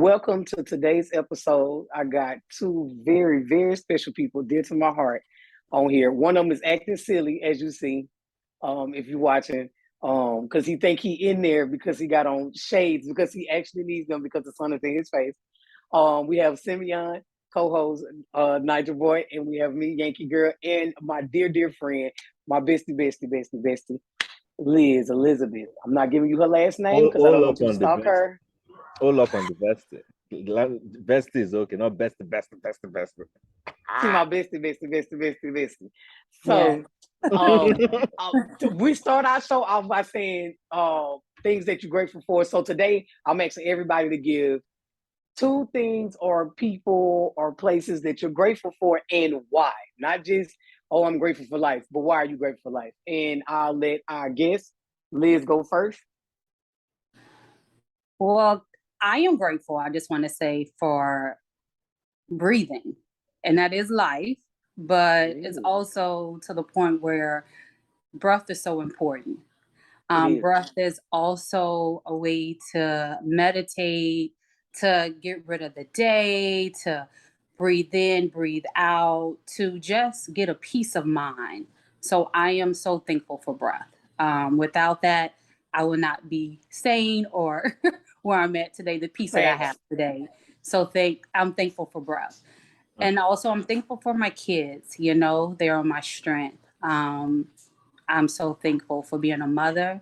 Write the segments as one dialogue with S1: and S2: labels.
S1: welcome to today's episode. I got two very, very special people dear to my heart on here. One of them is acting silly, as you see, if you're watching, because he think he in there because he got on shades because he actually needs them because the sun is in his face. We have Simmy, co-host NaijaBoy, and we have me, Yankee Girl, and my dear, dear friend, my bestie, Liz Elizabeth. I'm not giving you her last name because I don't want you to stalk her.
S2: All up on the bestie. Bestie is okay, not bestie.
S1: See my bestie. So we start our show off by saying things that you're grateful for. So today I'm asking everybody to give two things or people or places that you're grateful for and why. Not just, oh, I'm grateful for life, but why are you grateful for life? And I'll let our guest, Liz, go first.
S3: Well, I am grateful, I just want to say, for breathing. And that is life, but it's also to the point where breath is so important. Breath is also a way to meditate, to get rid of the day, to breathe in, breathe out, to just get a peace of mind. So I am so thankful for breath. Without that, I will not be sane or where I'm at today, the peace that I have today. So I'm thankful for breath. And also I'm thankful for my kids, they are my strength. I'm so thankful for being a mother,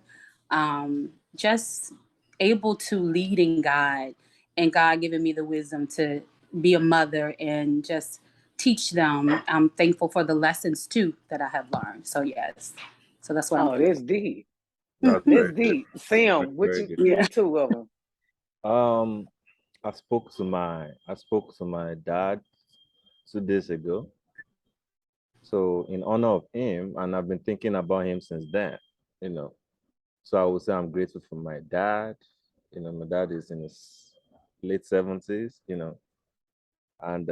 S3: just able to lead and guide, and God giving me the wisdom to be a mother and just teach them. I'm thankful for the lessons too that I have learned. So yes, so that's what I'm thankful.
S1: That's deep. That's deep. Sam, what you give me two of them?
S2: I spoke to my dad 2 days ago. So in honor of him, and I've been thinking about him since then, So I would say I'm grateful for my dad. My dad is in his late 70s, and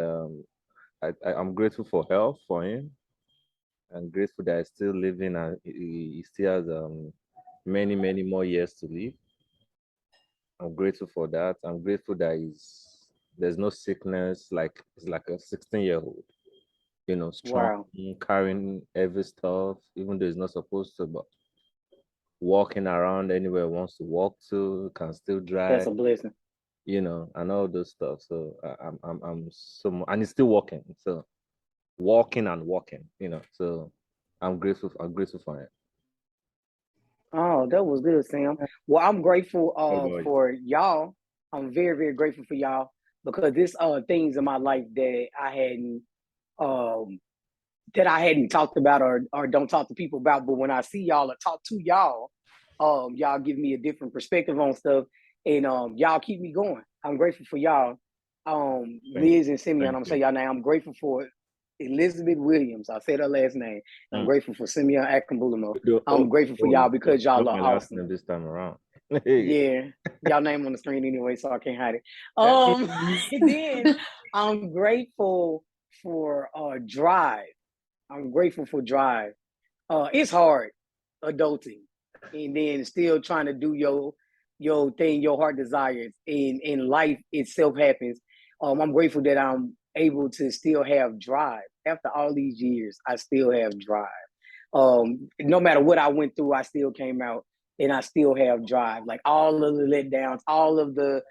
S2: I'm grateful for health for him. I'm grateful that he's still living and he still has many, many more years to live. I'm grateful for that. I'm grateful that there's no sickness, he's like a 16-year-old, strong, carrying heavy stuff, even though he's not supposed to, but walking around anywhere he wants to walk to, can still drive.
S1: That's a blessing.
S2: And all those stuff. So I'm so, and he's still walking. So walking and walking, So I'm grateful for it.
S1: Oh, that was good, Sam. Well, I'm grateful for y'all. I'm very, very grateful for y'all because there's things in my life that I hadn't talked about or don't talk to people about. But when I see y'all or talk to y'all, y'all give me a different perspective on stuff, and y'all keep me going. I'm grateful for y'all. Liz and Simmy, I'm gonna say y'all name. I'm grateful for Elizabeth Williams. I said her last name. I'm grateful for Simeon Akambulamo. I'm grateful for y'all because y'all are awesome.
S2: This time around.
S1: Yeah, y'all name on the screen anyway, so I can't hide it. Then I'm grateful for Drive. I'm grateful for Drive. It's hard adulting and then still trying to do your thing, your heart desires, and life itself happens. I'm grateful that I'm able to still have drive. After all these years, I still have drive. No matter what I went through, I still came out and I still have drive. Like all of the letdowns, all of the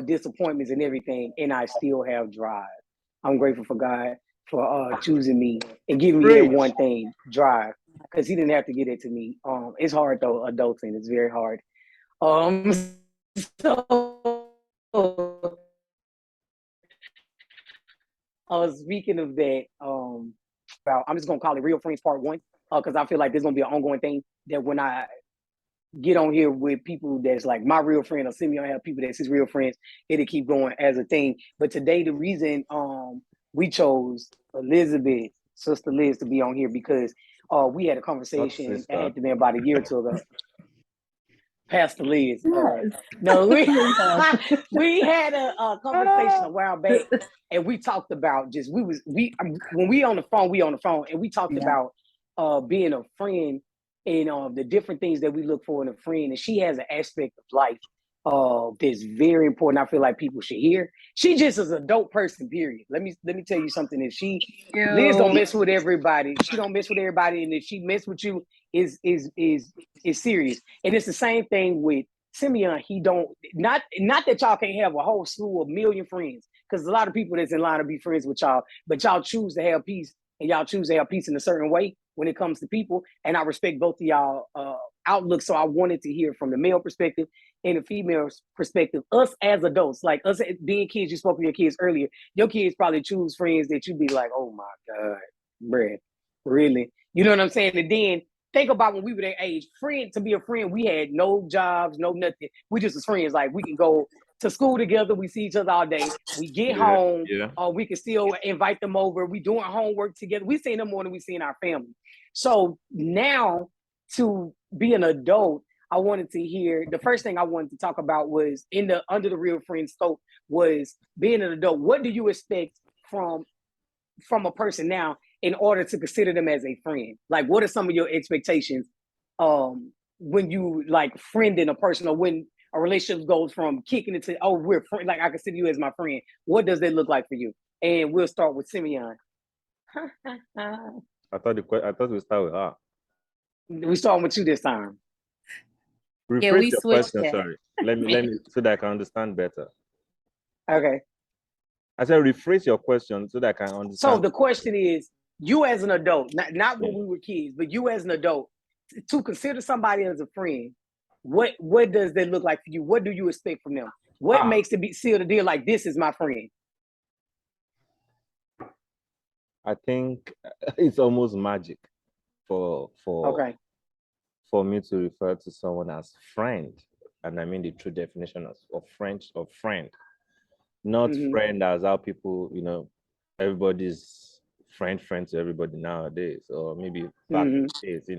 S1: disappointments and everything, and I still have drive. I'm grateful for God for choosing me and giving me that one thing, drive, because he didn't have to get it to me. It's hard though, adulting. It's very hard. So speaking of that, I'm just gonna call it Real Friends Part 1, because I feel like there's gonna be an ongoing thing that when I get on here with people that's like my real friend or Simmy, I have people that's his real friends, it'll keep going as a thing. But today the reason we chose Elizabeth, Sister Liz, to be on here because we had a conversation, it had to be about a year or two ago. Pastor Liz. No, we had a conversation a while back, and we talked about when we on the phone, and we talked about being a friend and the different things that we look for in a friend. And she has an aspect of life that's very important. I feel like people should hear. She just is a dope person, period. Let me tell you something. If Liz don't mess with everybody, she don't mess with everybody, and if she mess with you, is serious. And it's the same thing with Simeon. He don't not that y'all can't have a whole slew of million friends, because a lot of people that's in line to be friends with y'all, but y'all choose to have peace, and y'all choose to have peace in a certain way when it comes to people. And I respect both of y'all outlook. So I wanted to hear from the male perspective and the female perspective. Us as adults, like us being kids, you spoke to your kids earlier. Your kids probably choose friends that you be like, oh my God, bruh, really? You know what I'm saying? And then think about when we were that age. To be a friend, we had no jobs, no nothing. We just was friends. Like we can go to school together. We see each other all day. We get home. We can still invite them over. We doing homework together. We see them more than we see in our family. So now to be an adult, I wanted to hear, the first thing I wanted to talk about was under the real friend scope was being an adult. What do you expect from a person now in order to consider them as a friend? Like, what are some of your expectations when you like friending a person, or when a relationship goes from kicking it to, oh, we're friends, like I consider you as my friend? What does that look like for you? And we'll start with Simeon.
S2: I thought we start with her.
S1: We're starting with you this time.
S2: Rephrase your question, sorry. Let me so that I can understand better.
S1: Okay.
S2: I said rephrase your question so that I can understand.
S1: So the question is, you as an adult, not when we were kids, but you as an adult, to consider somebody as a friend, what does that look like for you? What do you expect from them? What makes it seal the deal like, this is my friend?
S2: I think it's almost magic for me to refer to someone as friend, and I mean the true definition of friend, not friend as how people, everybody's friend to everybody nowadays, or maybe back in the days,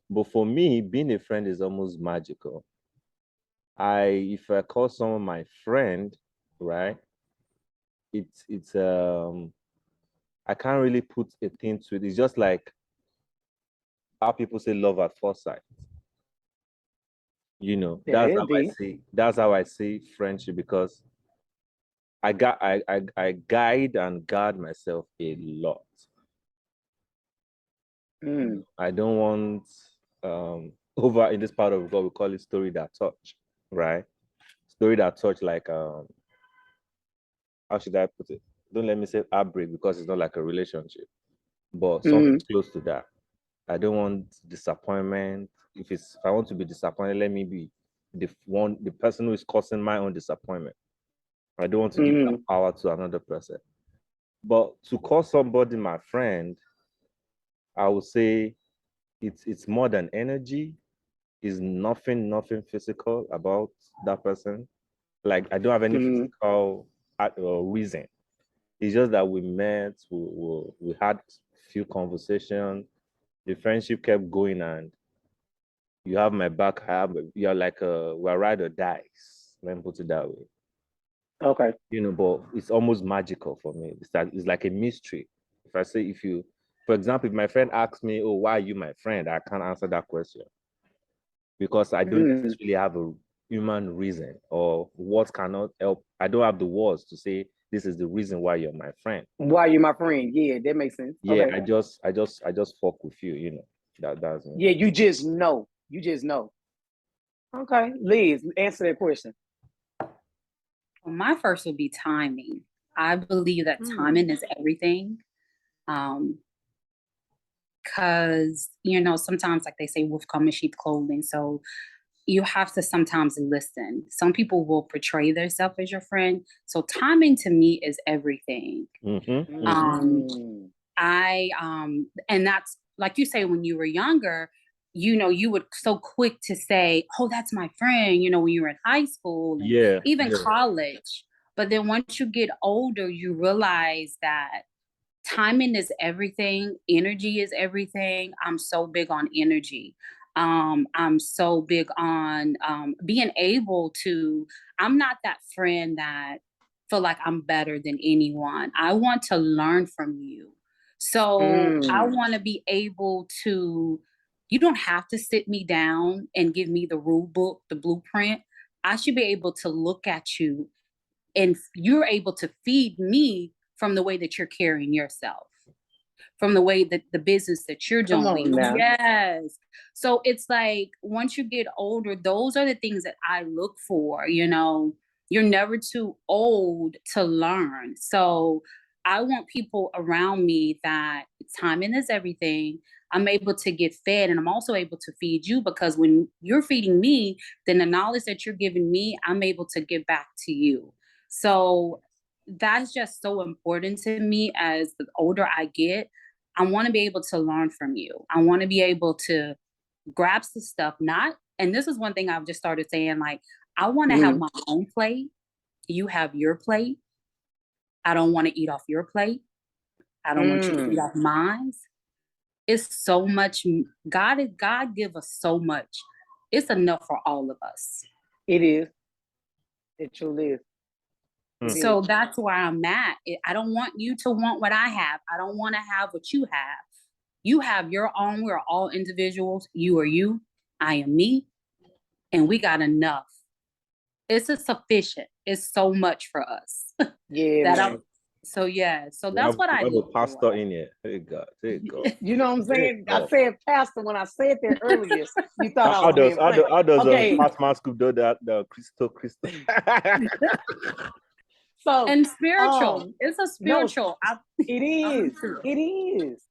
S2: But for me, being a friend is almost magical. If I call someone my friend, right? It's I can't really put a thing to it. It's just like how people say love at first sight. That's how I see friendship, because I guide and guard myself a lot. I don't want over in this part of God, we call it story that touch, right? Story that touch, like how should I put it? Don't let me say heartbreak, because it's not like a relationship, but something close to that. I don't want disappointment. If I want to be disappointed, let me be the person who is causing my own disappointment. I don't want to give that power to another person. But to call somebody my friend, I would say it's more than energy. Is nothing physical about that person. Like, I don't have any physical reason. It's just that we met, we had a few conversations, the friendship kept going, and you have my back, you're like we're ride or dies. Let me put it that way.
S1: Okay.
S2: But it's almost magical for me. It's like a mystery. For example, if my friend asks me, oh, why are you my friend? I can't answer that question, because I don't necessarily have a human reason, or words cannot help. I don't have the words to say this is the reason why you're my friend.
S1: Why you're my friend? Yeah, that makes sense.
S2: Yeah, okay. I just fuck with you. That's me.
S1: Yeah, you just know. Okay, Liz, answer that question.
S3: Well, my first would be timing. I believe that timing is everything. Because, sometimes, like they say, wolf come in sheep clothing. So you have to sometimes listen. Some people will portray themselves as your friend. So timing to me is everything. And that's, like you say, when you were younger, you would so quick to say, oh, that's my friend, when you were in high school, and even college. But then once you get older, you realize that timing is everything. Energy is everything. I'm so big on energy. I'm so big on being able to, I'm not that friend that feel like I'm better than anyone. I want to learn from you. So I want to be able to, you don't have to sit me down and give me the rule book, the blueprint. I should be able to look at you and you're able to feed me from the way that you're carrying yourself, from the way that the business that you're
S1: Come on
S3: doing.
S1: now.
S3: Yes. So it's like, once you get older, those are the things that I look for, you know. You're never too old to learn. So I want people around me that timing is everything. I'm able to get fed, and I'm also able to feed you, because when you're feeding me, then the knowledge that you're giving me, I'm able to give back to you. So that's just so important to me. As the older I get, I want to be able to learn from you. I want to be able to grasp the stuff, not, and this is one thing I've just started saying, like, I want to have my own plate. You have your plate. I don't want to eat off your plate. I don't want you to eat off mine. It's so much. God give us so much. It's enough for all of us.
S1: It is. It truly is.
S3: So that's where I'm at. I don't want you to want what I have. I don't want to have what you have. You have your own. We're all individuals. You are you. I am me. And we got enough. It's sufficient. It's so much for us.
S1: Yeah.
S3: So that's what I
S2: have a
S3: look
S2: pastor
S3: for.
S2: in here. There you go.
S1: You know what I'm saying? I said pastor when I said that earlier. You thought I was being funny.
S2: How does
S1: Okay.
S2: Pastor Scoop do that? The Christo.
S1: So
S3: and spiritual. It's a spiritual.
S1: No, it is. It is.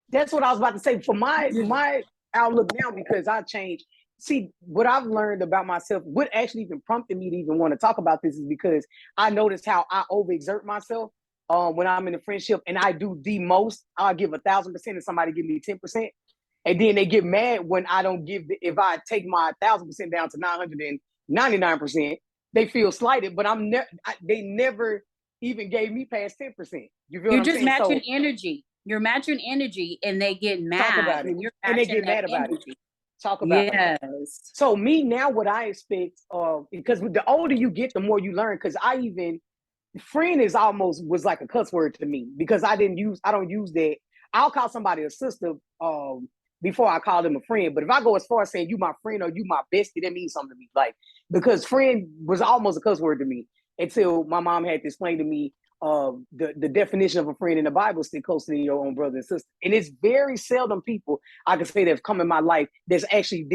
S1: That's what I was about to say. For my outlook now, because I changed. See, what I've learned about myself, what actually even prompted me to even want to talk about this, is because I noticed how I overexert myself when I'm in a friendship, and I do the most. I'll give 1,000%, and somebody give me 10%, and then they get mad when I don't give. If I take my 1,000% down to 999%, they feel slighted. But they never even gave me past 10%. You feel
S3: You're
S1: what I'm
S3: just
S1: saying?
S3: matching energy. You're matching energy, and they get mad.
S1: Talk about it. And they get mad about it. Talk about it.
S3: Yes.
S1: So me now, what I expect, because the older you get, the more you learn. Because friend was like a cuss word to me, because I don't use that. I'll call somebody a sister before I call them a friend. But if I go as far as saying you my friend or you my bestie, that means something to me. Like, because friend was almost a cuss word to me until my mom had to explain to me the definition of a friend in the Bible: stick close to your own brother and sister. And it's very seldom people I can say that have come in my life that's actually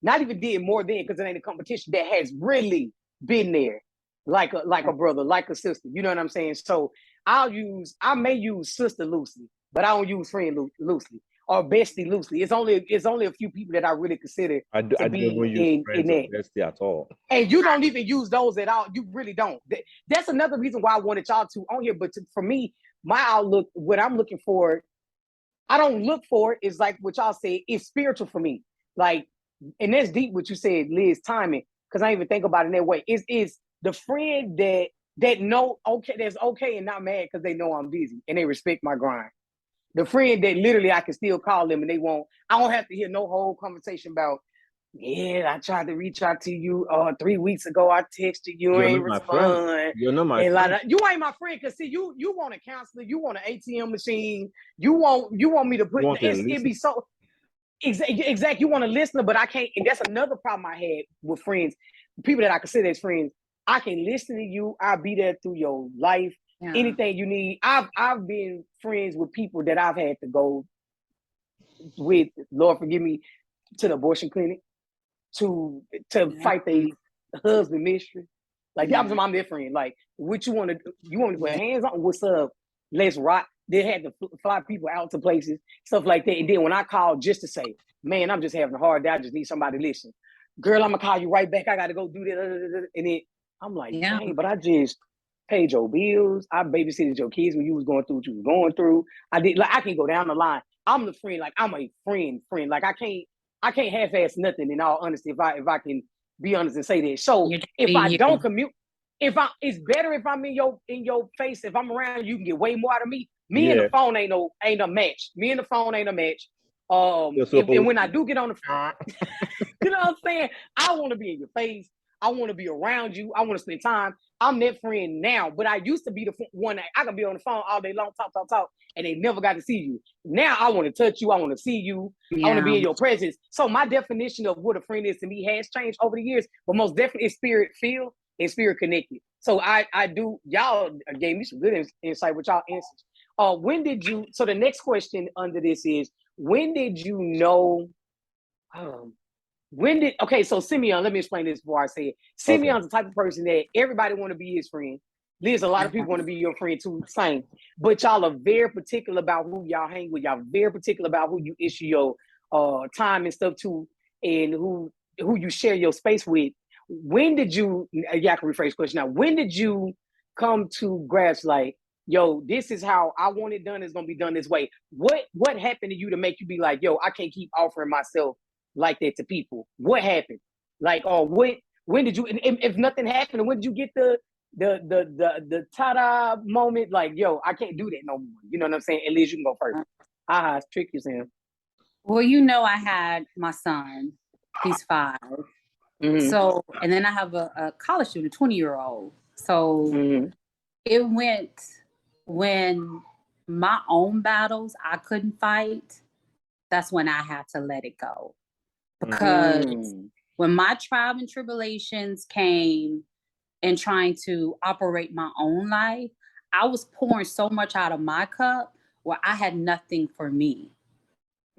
S1: not even did more than, because it ain't a competition, that has really been there like a brother, like a sister. You know what I'm saying? So I may use sister loosely, but I don't use friend loosely, or bestie loosely. It's only a few people that I really consider
S2: I don't even use friends or bestie at all.
S1: And you don't even use those at all. You really don't. That's another reason why I wanted y'all to on here. But for me, my outlook, what I'm looking for, I don't look for it, is like what y'all said, it's spiritual for me. Like, and that's deep what you said, Liz, timing, because I didn't even think about it in that way. Is the friend that know that's okay and not mad because they know I'm busy and they respect my grind. The friend that literally I can still call them and I don't have to hear no whole conversation about, yeah, I tried to reach out to you 3 weeks ago. I texted you, ain't respond.
S2: You're not my friend.
S1: You ain't my friend, because see, you want a counselor, you want an ATM machine, you want me to put it be so exact. You want a listener, but I can't. And that's another problem I had with friends, people that I consider as friends. I can listen to you. I'll be there through your life. Yeah. Anything you need. I've been friends with people that I've had to go with, Lord forgive me, to the abortion clinic to fight the husband mystery. Like, I'm their friend. Like, what you want to put hands on? What's up? Let's rock. They had to fly people out to places, stuff like that. And then when I called just to say, man, I'm just having a hard day, I just need somebody to listen. Girl, I'm gonna call you right back. I gotta go do that. And then I'm like, dang, but I just paid your bills. I babysitted your kids when you was going through what you was going through. I can go down the line. I'm the friend. Like, I'm a friend. Like, I can't half-ass nothing, in all honesty, if I can be honest and say that. So if I don't commute, it's better if I'm in your face. If I'm around you, can get way more out of me. Me and the phone ain't a match. Me and the phone ain't a match. And when I do get on the phone, you know what I'm saying? I want to be in your face. I want to be around you. I want to spend time. I'm that friend now, but I used to be the one that I could be on the phone all day long, talk, and they never got to see you. Now I want to touch you. I want to see you. Yeah. I want to be in your presence. So my definition of what a friend is to me has changed over the years, but most definitely is spirit filled and spirit connected. So I do, y'all gave me some good insight with y'all answers. When did you, so the next question under this is, when did you know, okay, so Simeon, let me explain this before I say it. Simeon's the type of person that everybody want to be his friend. Liz, a lot of people want to be your friend too, same. But y'all are very particular about who y'all hang with. Y'all very particular about who you issue your time and stuff to, and who you share your space with. When did you, I can rephrase the question now, when did you come to grasp like, yo, this is how I want it done, it's gonna be done this way? What happened to you to make you be like, yo, I can't keep offering myself like that to people? What happened? Like, when did you, and if nothing happened, when did you get the ta-da moment, like, yo, I can't do that no more? You know what I'm saying? At least you can go first. It's tricky, Sam.
S3: Well, I had my son, he's 5. Mm-hmm. So, and then I have a college student, 20-year-old. So it went, when my own battles I couldn't fight, that's when I had to let it go. Because when my trials and tribulations came and trying to operate my own life, I was pouring so much out of my cup where I had nothing for me.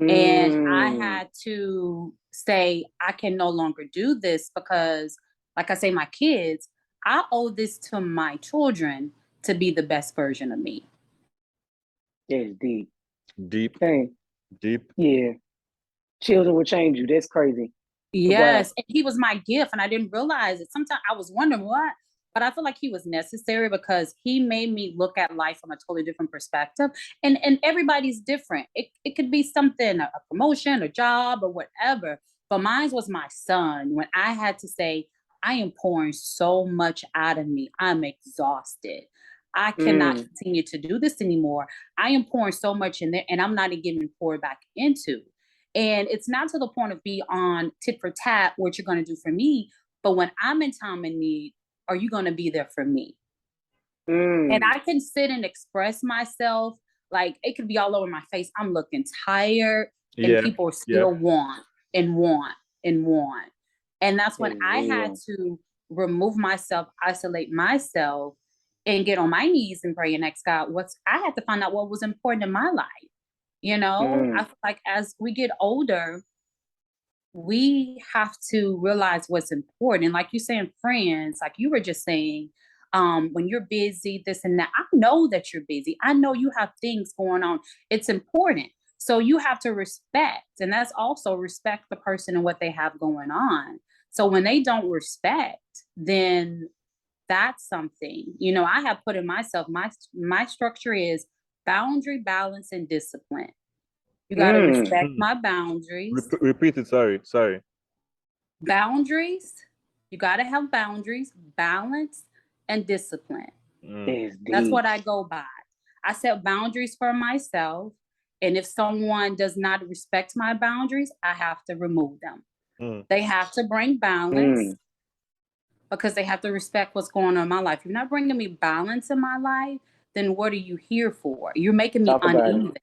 S3: And I had to say, I can no longer do this because, like I say, my kids, I owe this to my children to be the best version of me.
S1: That's deep.
S2: Deep.
S1: Dang.
S2: Deep.
S1: Yeah. Children will change you. That's crazy.
S3: Yes. And he was my gift and I didn't realize it. Sometimes I was wondering what, but I feel like he was necessary because he made me look at life from a totally different perspective. And everybody's different. It could be something, a promotion, a job, or whatever. But mine was my son. When I had to say, I am pouring so much out of me. I'm exhausted. I cannot continue to do this anymore. I am pouring so much in there and I'm not getting poured back into. And it's not to the point of be on tit for tat, what you're going to do for me. But when I'm in time of need, are you going to be there for me? And I can sit and express myself. Like, it could be all over my face. I'm looking tired and people still want. And that's when I had to remove myself, isolate myself, and get on my knees and pray and ask God, I had to find out what was important in my life. I feel like as we get older, we have to realize what's important. Like you saying, friends, like you were just saying, when you're busy, this and that, I know that you're busy. I know you have things going on. It's important. So you have to respect, and that's also respect the person and what they have going on. So when they don't respect, then that's something, I have put in myself, my structure is boundary, balance, and discipline. You got to respect my boundaries.
S2: Repeat it. Sorry.
S3: Boundaries. You got to have boundaries, balance, and discipline. That's what I go by. I set boundaries for myself. And if someone does not respect my boundaries, I have to remove them. They have to bring balance because they have to respect what's going on in my life. If you're not bringing me balance in my life, then what are you here for? You're making me uneven.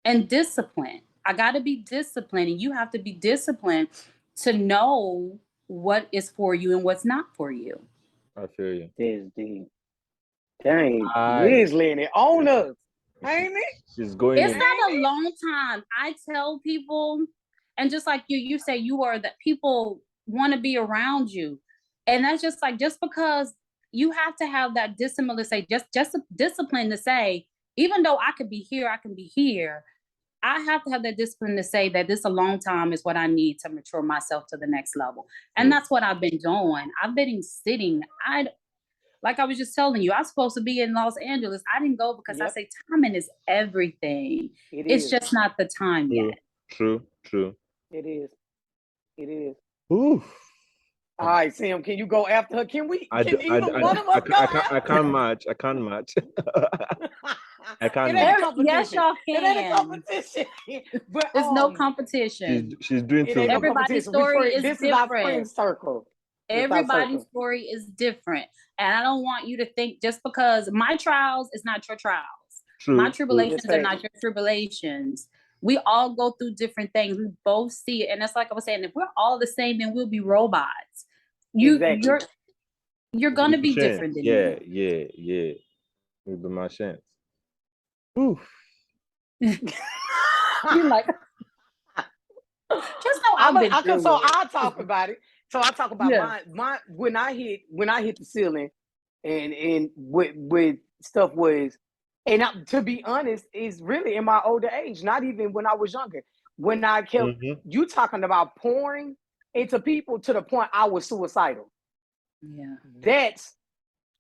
S3: And discipline. I got to be disciplined, and you have to be disciplined to know what is for you and what's not for you.
S2: I feel you.
S1: That's deep. Dang, Liz laying it on us, ain't it?
S2: She's going.
S3: It's not a long time. I tell people, and just like you say you are that people want to be around you, and that's just because you have to have that discipline to say, just a discipline to say, even though I could be here, I can be here. I have to have that discipline to say that this alone time is what I need to mature myself to the next level. And that's what I've been doing. I've been sitting. Like I was just telling you, I was supposed to be in Los Angeles. I didn't go because I say timing is everything. It's just not the time yet.
S2: True.
S1: It is.
S2: Ooh.
S1: All right, Sam, can you go after her? Can we? One of us go after her?
S2: I can't match. I can't.
S3: Yes, y'all can.
S1: It ain't a competition. But
S3: there's no competition.
S2: She's doing too much.
S3: Everybody's story is
S1: this
S3: different.
S1: Is our friend circle.
S3: Everybody's story is different. And I don't want you to think just because my trials is not your trials. True. My tribulations are not your tribulations. We all go through different things. We both see it. And it's like I was saying, if we're all the same, then we'll be robots. You're gonna be different than me.
S2: Yeah. It'll be my chance. Oof.
S3: You're like, just know
S1: I'll talk about it. So I talk about my when I hit the ceiling, and with stuff was, and to be honest, is really in my older age, not even when I was younger. When I kept you talking about pouring into people to the point I was suicidal.
S3: Yeah,
S1: that's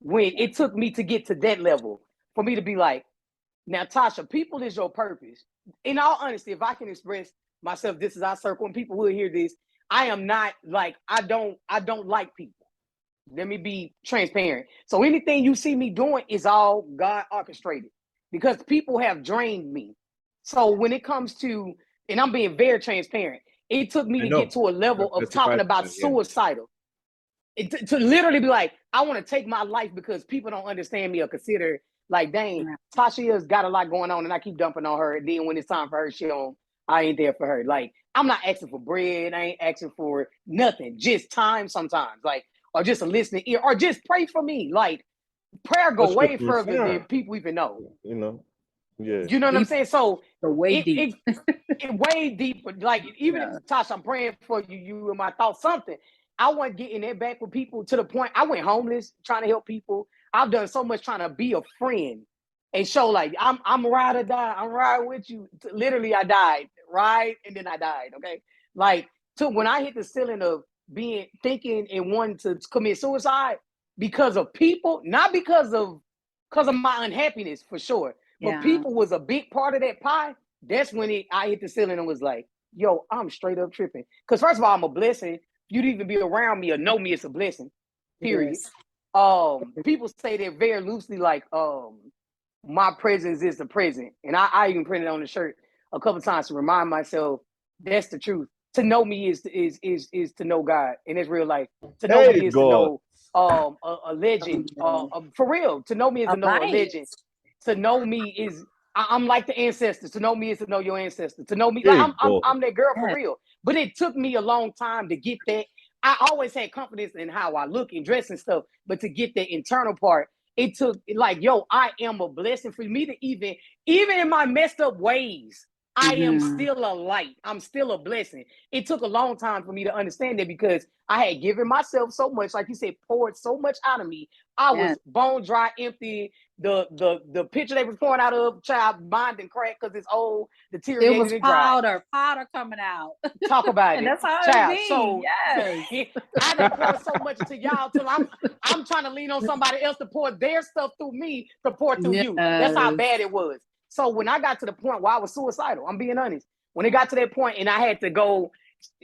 S1: when it took me to get to that level for me to be like, now Tasha, people is your purpose. In all honesty, if I can express myself, this is our circle, and people will hear this. I am not like, I don't like people. Let me be transparent. So anything you see me doing is all God orchestrated, because people have drained me. So when it comes to, and I'm being very transparent, it took me to get to a level of talking about suicidal. To literally be like, I want to take my life because people don't understand me or consider like, dang, Tasha's got a lot going on and I keep dumping on her. And then when it's time for her, I ain't there for her. Like, I'm not asking for bread. I ain't asking for nothing. Just time sometimes. Like, or just a listening ear, or just pray for me. Like, prayer go way further than people even know.
S2: You know? Yeah.
S1: You know what I'm saying? So
S3: way deep.
S1: It way deeper. Like, even if Tasha, I'm praying for you in my thoughts, something. I wasn't getting it back with people to the point I went homeless trying to help people. I've done so much trying to be a friend and show like I'm ride or die. I'm riding with you. Literally, I died, right? And then I died. Okay. Like, when I hit the ceiling of thinking and wanting to commit suicide because of people, not because of my unhappiness for sure. But people was a big part of that pie. That's when I hit the ceiling and was like, yo, I'm straight up tripping. Because first of all, I'm a blessing. You'd even be around me or know me, it's a blessing. Period. Yes. People say that very loosely, like, my presence is the present. And I even printed on the shirt a couple times to remind myself that's the truth. To know me is to know God, and it's real life. To know me is to know a legend. For real. To know me is to know a legend. To know me is I'm like the ancestors. To know me is to know your ancestors. To know me, like, I'm that girl for real. But it took me a long time to get that. I always had confidence in how I look and dress and stuff, but to get the internal part, it took like, yo, I am a blessing for me to even in my messed up ways, I am still a light. I'm still a blessing. It took a long time for me to understand that because I had given myself so much, like you said, poured so much out of me. I was bone dry, empty. The picture they was pouring out of, child, mind and crack because it's old, deteriorated.
S3: It was powder coming out.
S1: Talk about
S3: and
S1: it,
S3: that's how
S1: child.
S3: It be.
S1: So
S3: yes,
S1: I done poured so much into y'all till I'm trying to lean on somebody else to pour their stuff through me to pour through you. That's how bad it was. So when I got to the point where I was suicidal, I'm being honest. When it got to that point and I had to go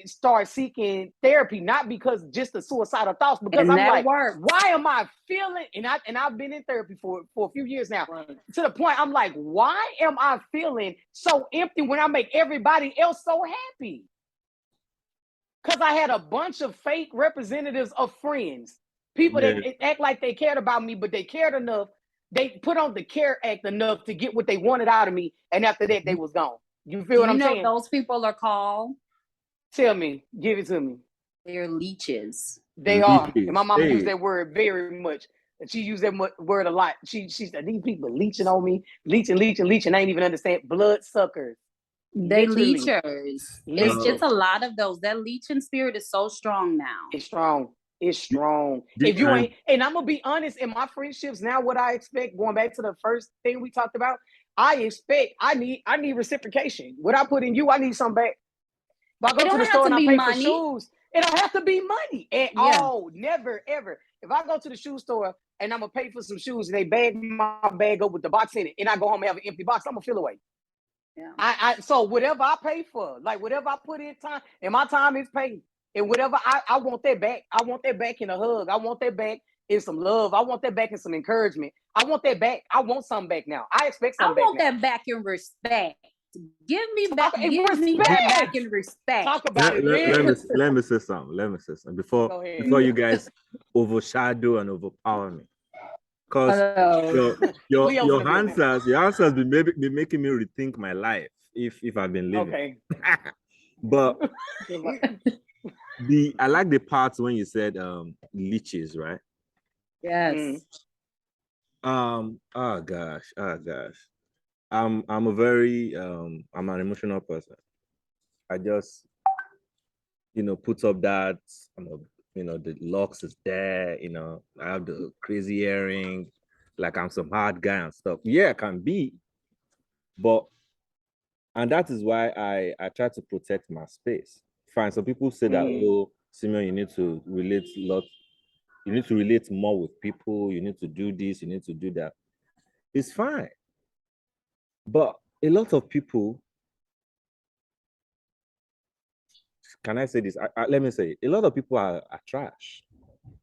S1: start seeking therapy, not because just the suicidal thoughts, because I'm like, why am I feeling? And I've been in therapy for a few years now. Right. To the point I'm like, why am I feeling so empty when I make everybody else so happy? Because I had a bunch of fake representatives of friends, people that act like they cared about me, but they cared enough. They put on the care act enough to get what they wanted out of me, and after that, they was gone. You feel what I'm saying?
S3: Those people are called.
S1: Tell me, give it to me.
S3: They're leeches.
S1: They are, and my mama used that word very much. And she used that word a lot. She said, "These people leeching on me, leeching. I ain't even understand. Blood suckers.
S3: They leechers. It's a lot of those. That leeching spirit is so strong now.
S1: It's strong. It's strong. If you ain't, and I'm gonna be honest, in my friendships now, what I expect, going back to the first thing we talked about, I need reciprocation. What I put in you, I need something back. If I go to the store and I pay for shoes, it don't have to be money at all. Never, ever. If I go to the shoe store and I'm gonna pay for some shoes and they bag my bag up with the box in it, and I go home and have an empty box, I'm gonna feel away. Yeah. So whatever I pay for, like whatever I put in time, and my time is paid. And whatever I want that back. I want that back in a hug. I want that back in some love. I want that back in some encouragement. I want that back. I want something back now. I expect something back.
S3: I want that back in respect. Give me back in respect.
S1: Talk about
S2: let me say something. Before you guys overshadow and overpower me. Because your answers be making me rethink my life if I've been living.
S1: Okay.
S2: But I like the parts when you said leeches, right?
S3: Yes.
S2: Oh gosh. I'm a very I'm an emotional person. I just put up that the locks is there, I have the crazy earring, like I'm some hard guy and stuff. Yeah, I can be, and that is why I try to protect my space. Fine, some people say that, oh, Simon, you need to relate more with people, you need to do this, you need to do that. It's fine. But a lot of people, can I say this? Let me say, a lot of people are trash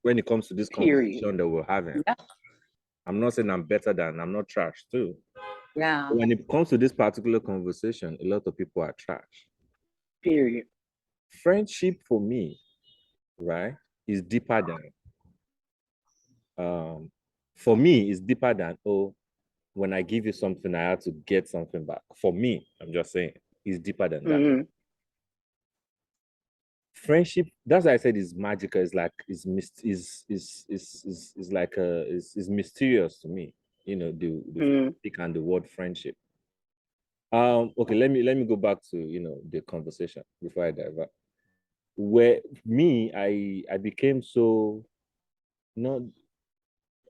S2: when it comes to this conversation that we're having.
S3: Yeah.
S2: I'm not saying I'm better than, I'm not trash too.
S3: Yeah.
S2: When it comes to this particular conversation, a lot of people are trash.
S1: Period.
S2: Friendship for me, right, is deeper than, for me, is deeper than, oh, when I give you something, I have to get something back. For me, I'm just saying, it's deeper than that. Friendship, that's why I said, is magical. It's like is mysterious to me. The friendship and the word friendship. Okay, let me go back to the conversation before I divert. Where me, I became so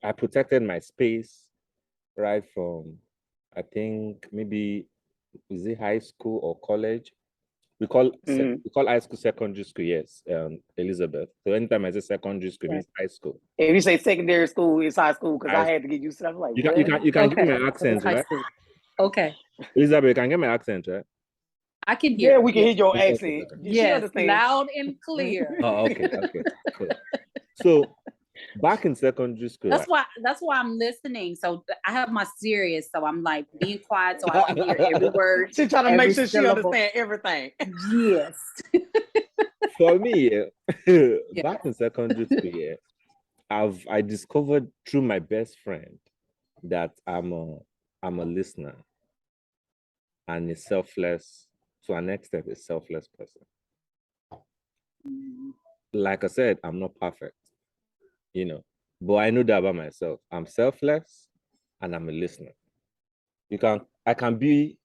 S2: I protected my space right from, I think maybe, is it high school or college? We call high school secondary school, yes, Elizabeth. So anytime I say secondary school, it means high school.
S1: If you say secondary school, it's high school, because I had to get used to stuff like
S2: that. You can get my accent, right?
S3: Okay.
S2: Elizabeth, you can get my accent, right?
S3: I can hear.
S1: Yeah, we can hear your accent.
S3: Yes, loud and clear.
S2: Oh, okay, cool. So back in secondary school,
S3: that's why I'm listening. So I have my serious, so I'm like being quiet so I can hear every word.
S1: She's trying to make sure she understands everything.
S3: Yes.
S2: For me, back in secondary school, I discovered through my best friend that I'm a listener and a selfless, to an extent, a selfless person. Like I said, I'm not perfect, but I know that about myself. I'm selfless and I'm a listener. I can be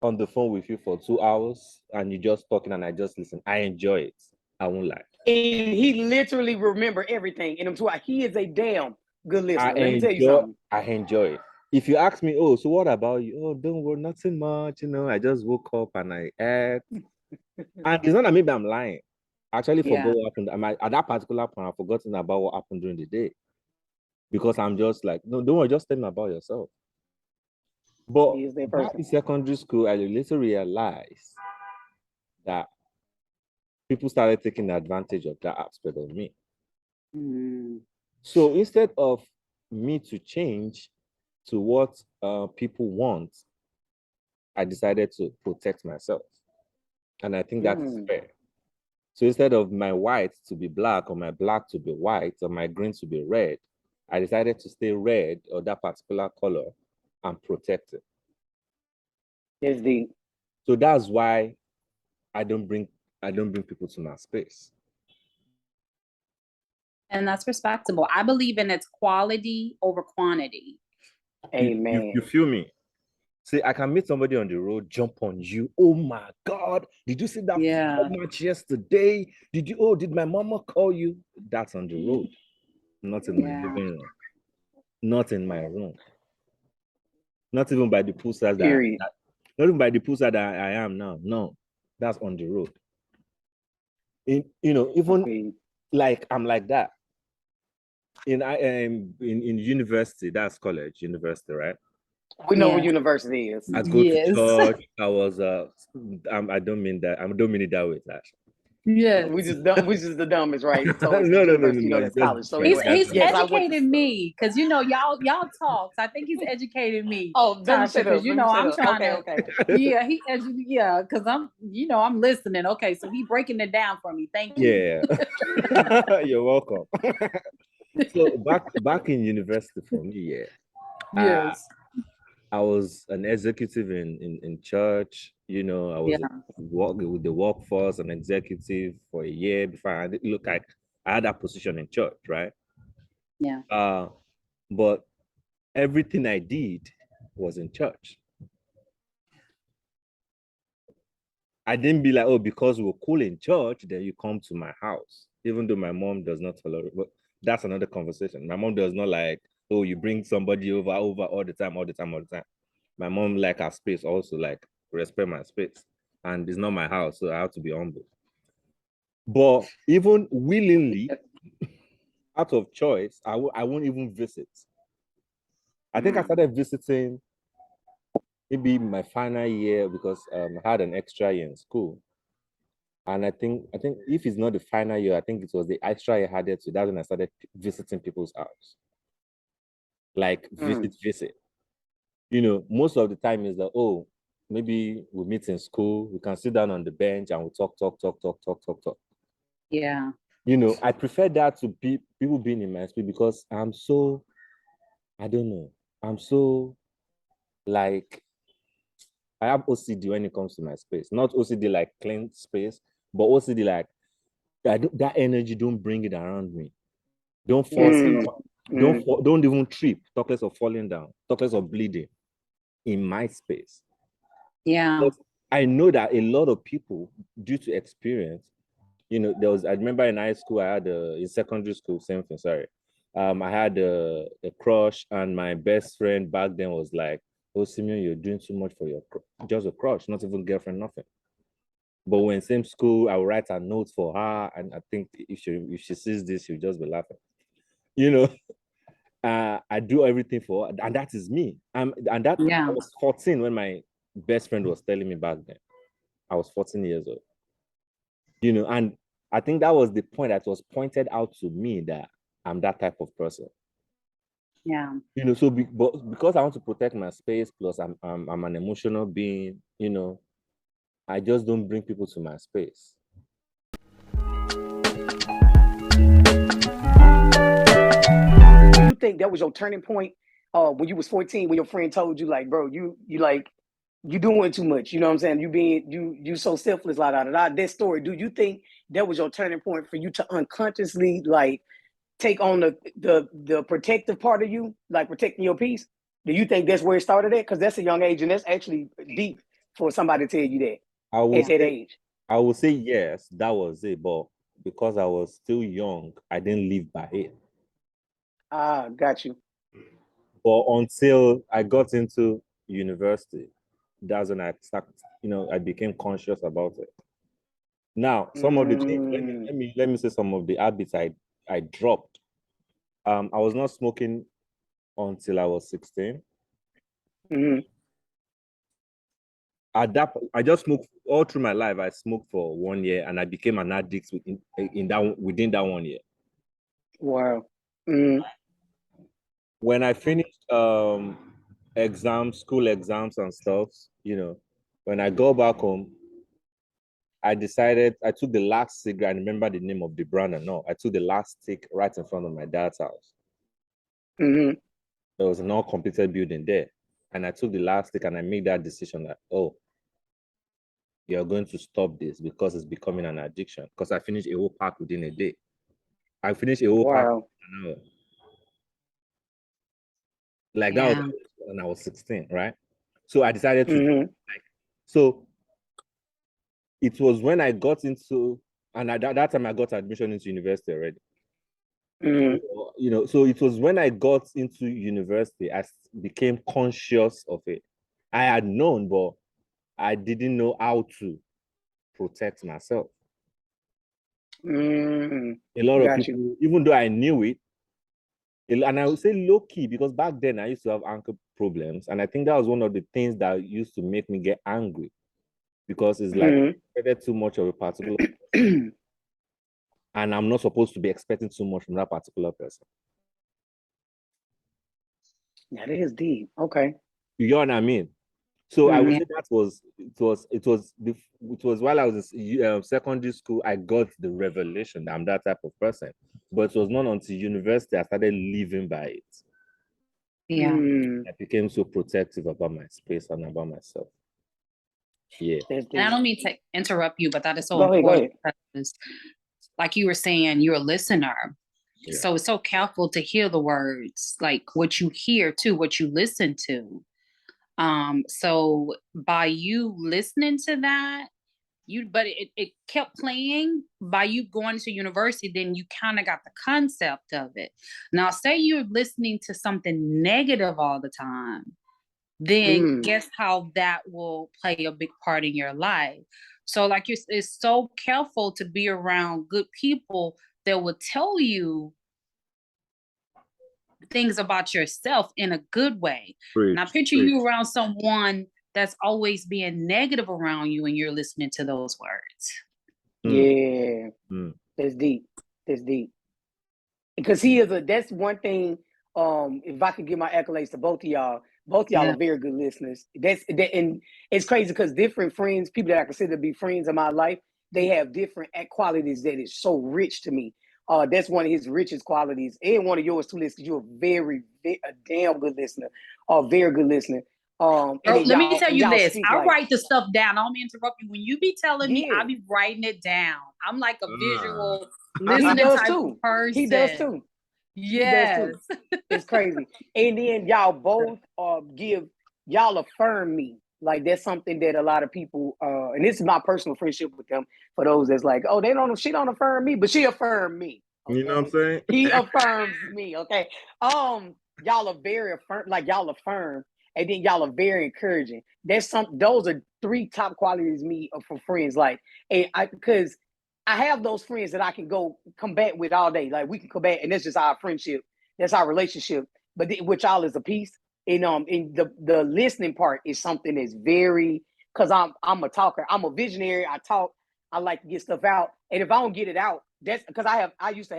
S2: on the phone with you for 2 hours and you're just talking and I just listen. I enjoy it. I won't lie.
S1: And he literally remember everything in him too. He is a damn good listener. Let me tell you something.
S2: I enjoy it. If you ask me, oh, so what about you? Oh, don't worry, nothing much. I just woke up and I ate. And it's not that maybe I'm lying. I actually forgot what happened. At that particular point, I've forgotten about what happened during the day. Because I'm just like, no, don't worry, just tell me about yourself. But back in secondary school, I later realized that people started taking advantage of that aspect of me. So instead of me to change to what people want, I decided to protect myself. And I think that is fair. So instead of my white to be black or my black to be white or my green to be red, I decided to stay red or that particular color and protect it.
S1: That's deep.
S2: So that's why I don't bring people to my space.
S3: And that's respectable. I believe in its quality over quantity.
S1: Amen.
S2: You feel me? See, I can meet somebody on the road, jump on you. Oh my God, did you see that match yesterday? Did my mama call you? That's on the road, not in my living room, not in my room, not even by the poolside not even by the poolside that I am now. No, that's on the road. Even like I'm like that. In university, that's college, university, right?
S1: We know what university is.
S2: I go to church. I was I don't mean that. I don't mean it that way, Tasha.
S3: Yes.
S1: We just the dumbest, right? So it's
S2: No,
S1: university,
S2: no.
S1: that's college. So
S3: He's
S1: anyway, yes, I went
S3: educated me because y'all talk. So I think he's educated me.
S1: Oh, let me
S3: Tasha,
S1: shut up.
S3: because I'm trying to. Yeah, yeah, because I'm listening. Okay, so he breaking it down for me. Thank you.
S2: Yeah. You're welcome. So back in university for me, yeah.
S3: Yes.
S2: I was an executive in church. I was working with the workforce, an executive for a year before I had that position in church, right?
S3: Yeah.
S2: But everything I did was in church. I didn't be like, oh, because we're cool in church, then you come to my house. Even though my mom does not tolerate, but that's another conversation. My mom does not like, oh, you bring somebody over all the time. My mom like her space also, like respect my space. And it's not my house, so I have to be humble. But even willingly, out of choice, I won't even visit. I think I started visiting maybe my final year because I had an extra year in school. And I think if it's not the final year, I think it was the extra year added to that when I started visiting people's house. Like visit. Most of the time is that, oh, maybe we meet in school, we can sit down on the bench and we talk.
S3: Yeah.
S2: I prefer that to people being in my space because I'm so, I don't know, I'm so like, I have OCD when it comes to my space. Not OCD like clean space, but OCD like that energy, don't bring it around me. Don't force it. Don't even trip. Talk less of falling down. Talk less of bleeding in my space.
S3: Yeah.
S2: But I know that a lot of people, due to experience, I remember in high school, in secondary school, same thing, sorry. I had a crush, and my best friend back then was like, oh, Simeon, you're doing too much for just a crush, not even girlfriend, nothing. But when same school, I would write a note for her, and I think if she sees this, she'll just be laughing. I do everything for her, and that is me. I was 14 when my best friend was telling me back then. I was 14 years old. And I think that was the point that was pointed out to me that I'm that type of person.
S3: Yeah.
S2: So but because I want to protect my space, plus I'm an emotional being, I just don't bring people to my space.
S1: You think that was your turning point when you was 14, when your friend told you, like, bro, you doing too much, you know what I'm saying? You so selfless, that story. Do you think that was your turning point for you to unconsciously like take on the protective part of you, like protecting your peace? Do you think that's where it started at? Because that's a young age, and that's actually deep for somebody to tell you that at that age.
S2: I would say yes, that was it, but because I was still young, I didn't live by it.
S1: Got you.
S2: But until I got into university, that's when I started, I became conscious about it. Now, some of the things, let me say some of the habits I dropped. I was not smoking until I was 16. I just smoked all through my life. I smoked for 1 year, and I became an addict within that 1 year.
S1: Wow.
S2: When I finished school exams and stuff, when I go back home, I took the last cigarette. I remember the name of the brand and all. I took the last stick right in front of my dad's house. There was an all-completed building there. And I took the last stick and I made that decision that, oh, you're going to stop this because it's becoming an addiction. Because I finished a whole pack within a day. I finished a whole pack in an hour. Like that was when I was 16, right? So I decided to so it was when I got into, and at that time I got admission into university already. So it was when I got into university, I became conscious of it. I had known, but I didn't know how to protect myself. A lot of people, even though I knew it, and I would say low key, because back then I used to have ankle problems. And I think that was one of the things that used to make me get angry. because it's like I expected too much of a particular person, and I'm not supposed to be expecting too much from that particular person.
S1: Yeah, that is deep. Okay.
S2: You know what I mean? So I would say that it was while I was in secondary school, I got the revelation that I'm that type of person. But it was not until university I started living by it.
S3: Yeah.
S2: I became so protective about my space and about myself. Yeah.
S3: And I don't mean to interrupt you, but that is so
S1: go
S3: important
S1: ahead.
S3: because, like you were saying, you're a listener. Yeah. So it's so careful to hear the words, like what you hear too, what you listen to. So by you listening to that, but it kept playing. By you going to university, then you kind of got the concept of it. Now, say you're listening to something negative all the time, then guess how that will play a big part in your life. So like it's so careful to be around good people that will tell you things about yourself in a good way. Now picture you around someone that's always being negative around you and you're listening to those words.
S1: Yeah. That's deep. That's deep. Because that's one thing. If I could give my accolades to both of y'all are very good listeners. And it's crazy because different friends, people that I consider to be friends in my life, they have different qualities that is so rich to me. That's one of his richest qualities, and one of yours too, because you're a damn good listener, a very good listener.
S3: Let me tell you this. I write the stuff down. I don't mean to interrupt you. When you be telling me, I be writing it down. I'm like a visual listening type of person.
S1: He does too.
S3: Yes.
S1: It's crazy. And then y'all both y'all affirm me. Like that's something that a lot of people and this is my personal friendship with them, for those that's like, oh, she don't affirm me, but she affirmed me. Okay?
S2: You know what I'm saying?
S1: He affirms me, okay. Y'all are very y'all affirm, and then y'all are very encouraging. Those are three top qualities me for friends. Like, because I have those friends that I can go combat with all day. Like we can combat, and that's just our friendship. That's our relationship. But with y'all is a piece. And the listening part is something that's very, because I'm a talker. I'm a visionary. I talk. I like to get stuff out. And if I don't get it out, that's because I used to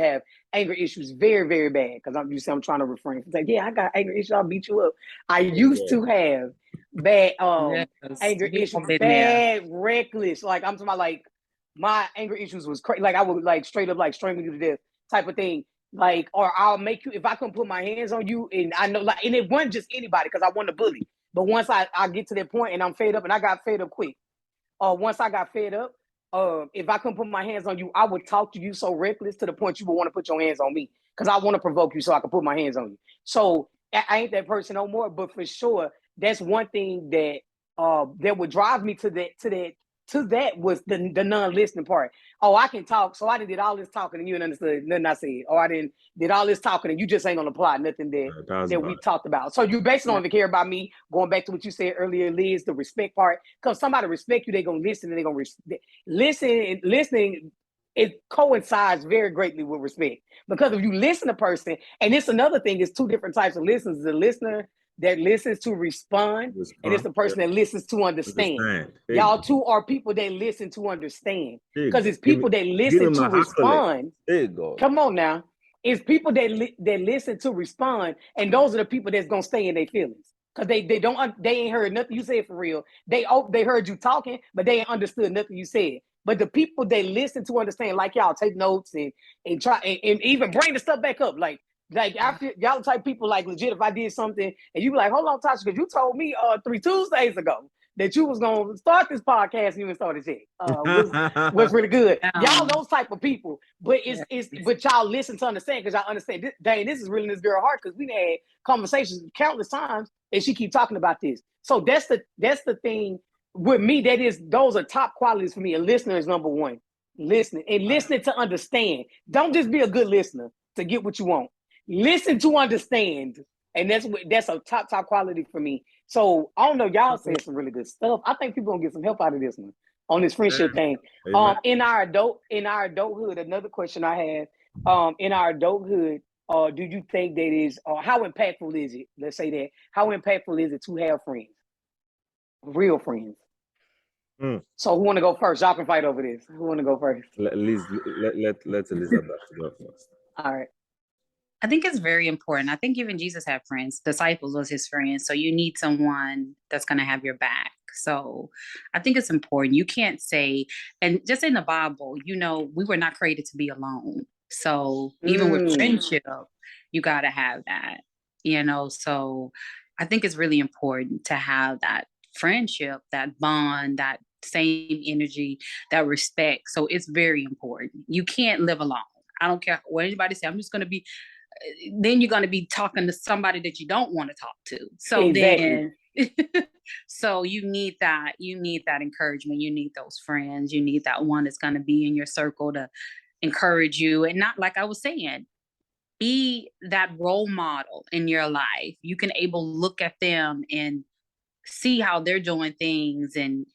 S1: have anger issues very, very bad. Because I'm trying to refrain from saying, yeah, I got anger issues. I'll beat you up. I used to have bad anger issues, bad, reckless. Like I'm talking about, like my anger issues was crazy. Like I would like straight up like strangle you to death type of thing. Like, or I'll make you, if I couldn't put my hands on you, and I know, like, and it wasn't just anybody, because I wasn't a bully. But once I get to that point and I'm fed up, and I got fed up quick. Once I got fed up, if I couldn't put my hands on you, I would talk to you so reckless to the point you would want to put your hands on me, because I want to provoke you so I can put my hands on you. So I ain't that person no more. But for sure, that's one thing that would drive me to that was the non-listening part. Oh, I can talk, so I did all this talking and you didn't understand nothing I said. Or I did all this talking and you just ain't gonna apply nothing that we talked about. So you basically don't even care about me. Going back to what you said earlier, Liz, the respect part. Because somebody respect you, they're gonna listen, and they're gonna listening. It coincides very greatly with respect. Because if you listen to a person, and it's another thing, it's two different types of listeners. The listener that listens to respond, and it's the person that listens to understand. Y'all two are people that listen to understand, because it's people that listen to respond.
S2: There you go.
S1: Come on now. It's people that listen to respond, and those are the people that's gonna stay in their feelings, because they ain't heard nothing you said for real. They heard you talking, but they ain't understood nothing you said. But the people that listen to understand, like y'all take notes and try and even bring the stuff back up, like after y'all type people, like legit, if I did something and you be like, hold on, Tasha, because you told me 3 Tuesdays ago that you was gonna start this podcast and you didn't start it yet. Was really good. Y'all those type of people, but but y'all listen to understand, because y'all understand this is really this girl heart, because we had conversations countless times and she keep talking about this. So that's the thing with me. Those are top qualities for me. A listener is number one. Listening to understand. Don't just be a good listener to get what you want. Listen to understand, and that's a top quality for me. So I don't know, y'all saying some really good stuff. I think people gonna get some help out of this one on this friendship thing. In our adulthood, another question I have, in our adulthood, do you think that is how impactful is it? Let's say that, how impactful is it to have friends, real friends? So who want to go first? Y'all can fight over this. Who want to go first?
S2: Let Elizabeth go first.
S1: All right.
S3: I think it's very important. I think even Jesus had friends. Disciples was his friends. So you need someone that's going to have your back. So I think it's important. You can't say, and just in the Bible, we were not created to be alone. So even with friendship, you got to have that, So I think it's really important to have that friendship, that bond, that same energy, that respect. So it's very important. You can't live alone. I don't care what anybody say. I'm just going to be, then you're going to be talking to somebody that you don't want to talk to. So exactly. Then, so you need that encouragement. You need those friends. You need that one that's going to be in your circle to encourage you. And not, like I was saying, be that role model in your life. You can look at them and see how they're doing things and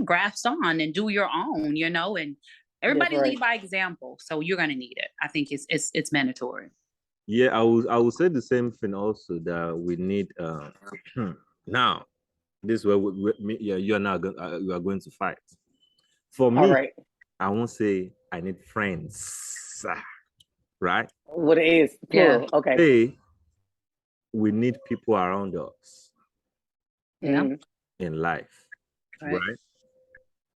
S3: grasp on and do your own, and everybody lead by example. So you're going to need it. I think it's mandatory.
S2: Yeah, I will say the same thing also, that we need now. This is where you are now you are going to fight. For me, right. I won't say I need friends, right?
S1: What it is, plural. Yeah. Okay.
S2: Hey, we need people around us.
S3: Yeah.
S2: In life, right?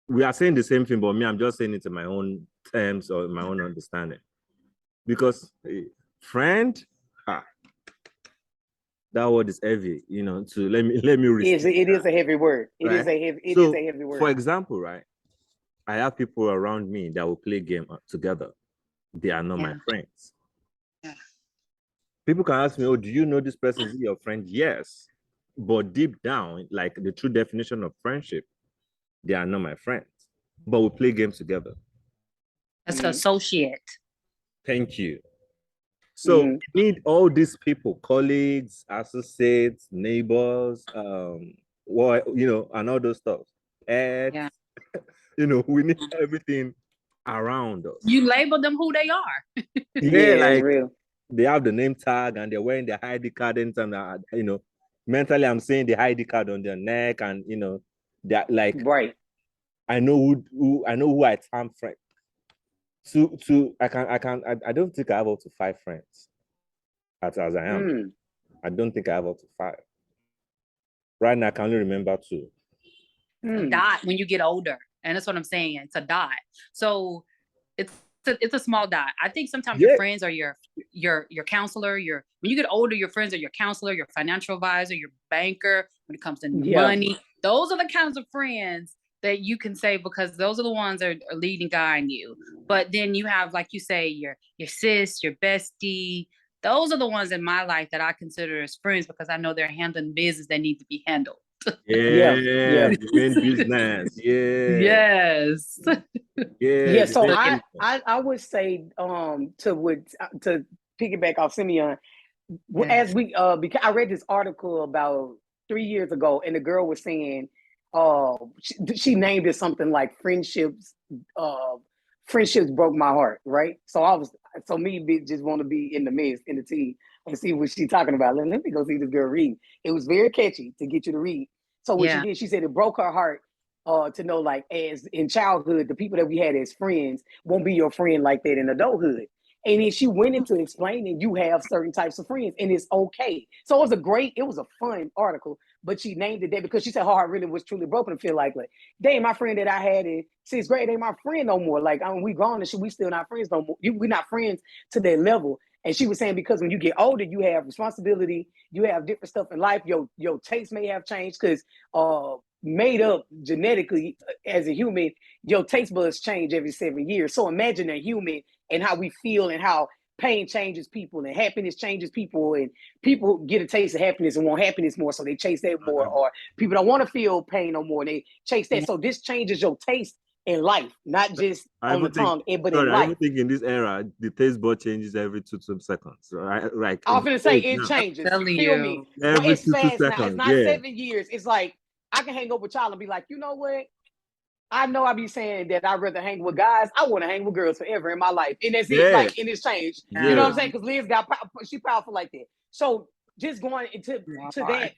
S2: We are saying the same thing, but me, I'm just saying it in my own terms or my own understanding. Because friend, that word is heavy, to let me
S1: it is a heavy word. It is a heavy word.
S2: For example, right, I have people around me that will play game together. They are not my friends.
S3: Yeah.
S2: People can ask me, oh, do you know this person is your friend? Yes. But deep down, like the true definition of friendship, they are not my friends. But we play games together.
S3: That's an associate.
S2: Thank you. So we need all these people, colleagues, associates, neighbors, and all those stuff. And we need everything around us.
S3: You label them who they are.
S2: Like real. They have the name tag and they're wearing the ID card and mentally I'm saying the ID card on their neck, and they're like,
S1: right.
S2: I know who I am friend. I don't think I have up to 5 friends as I am. I don't think I have up to 5. Right now I can only remember 2.
S3: A dot when you get older, and that's what I'm saying. It's a dot. So it's a small dot. I think sometimes your friends are your counselor. When you get older, your friends are your counselor, your financial advisor, your banker. When it comes to money, those are the kinds of friends that you can say, because those are the ones that are leading, guiding you. But then you have, like you say, your sis, your bestie. Those are the ones in my life that I consider as friends, because I know they're handling business that need to be handled.
S2: Yeah. Business.
S3: Yes.
S1: Yeah. So I would say to piggyback off Simeon, as we because I read this article about 3 years ago, and the girl was saying she named it something like friendships broke my heart, right? So me just want to be in the midst, in the team, and see what she's talking about. Let me go see this girl read. It was very catchy to get you to read. So what she did, she said it broke her heart to know, like, as in childhood, the people that we had as friends won't be your friend like that in adulthood. And then she went into explaining you have certain types of friends and it's okay. So it was a fun article, but she named it that because she said her heart really was truly broken and feel like, dang, my friend that I had in 6th grade ain't my friend no more. Like, we grown and we still not friends no more. We're not friends to that level. And she was saying, because when you get older, you have responsibility, you have different stuff in life. Your taste may have changed because made up genetically as a human, your taste buds change every 7 years. So imagine a human and how we feel and how pain changes people and happiness changes people, and people get a taste of happiness and want happiness more, so they chase that more. Or people don't want to feel pain no more, they chase that. So this changes your taste in life, not just on the tongue, but in life.
S2: I think in this era, the taste bud changes every 2 seconds, right? Like,
S1: I'm gonna say it changes. Feel me?
S2: Every
S1: it's
S2: 2
S1: fast
S2: seconds.
S1: Now. It's not 7 years. It's like I can hang up with y'all and be like, you know what? I know I be saying that I'd rather hang with guys. I want to hang with girls forever in my life. And that's it. Like, and it's changed. You know what I'm saying? Because Liz she powerful like that. So just going into that,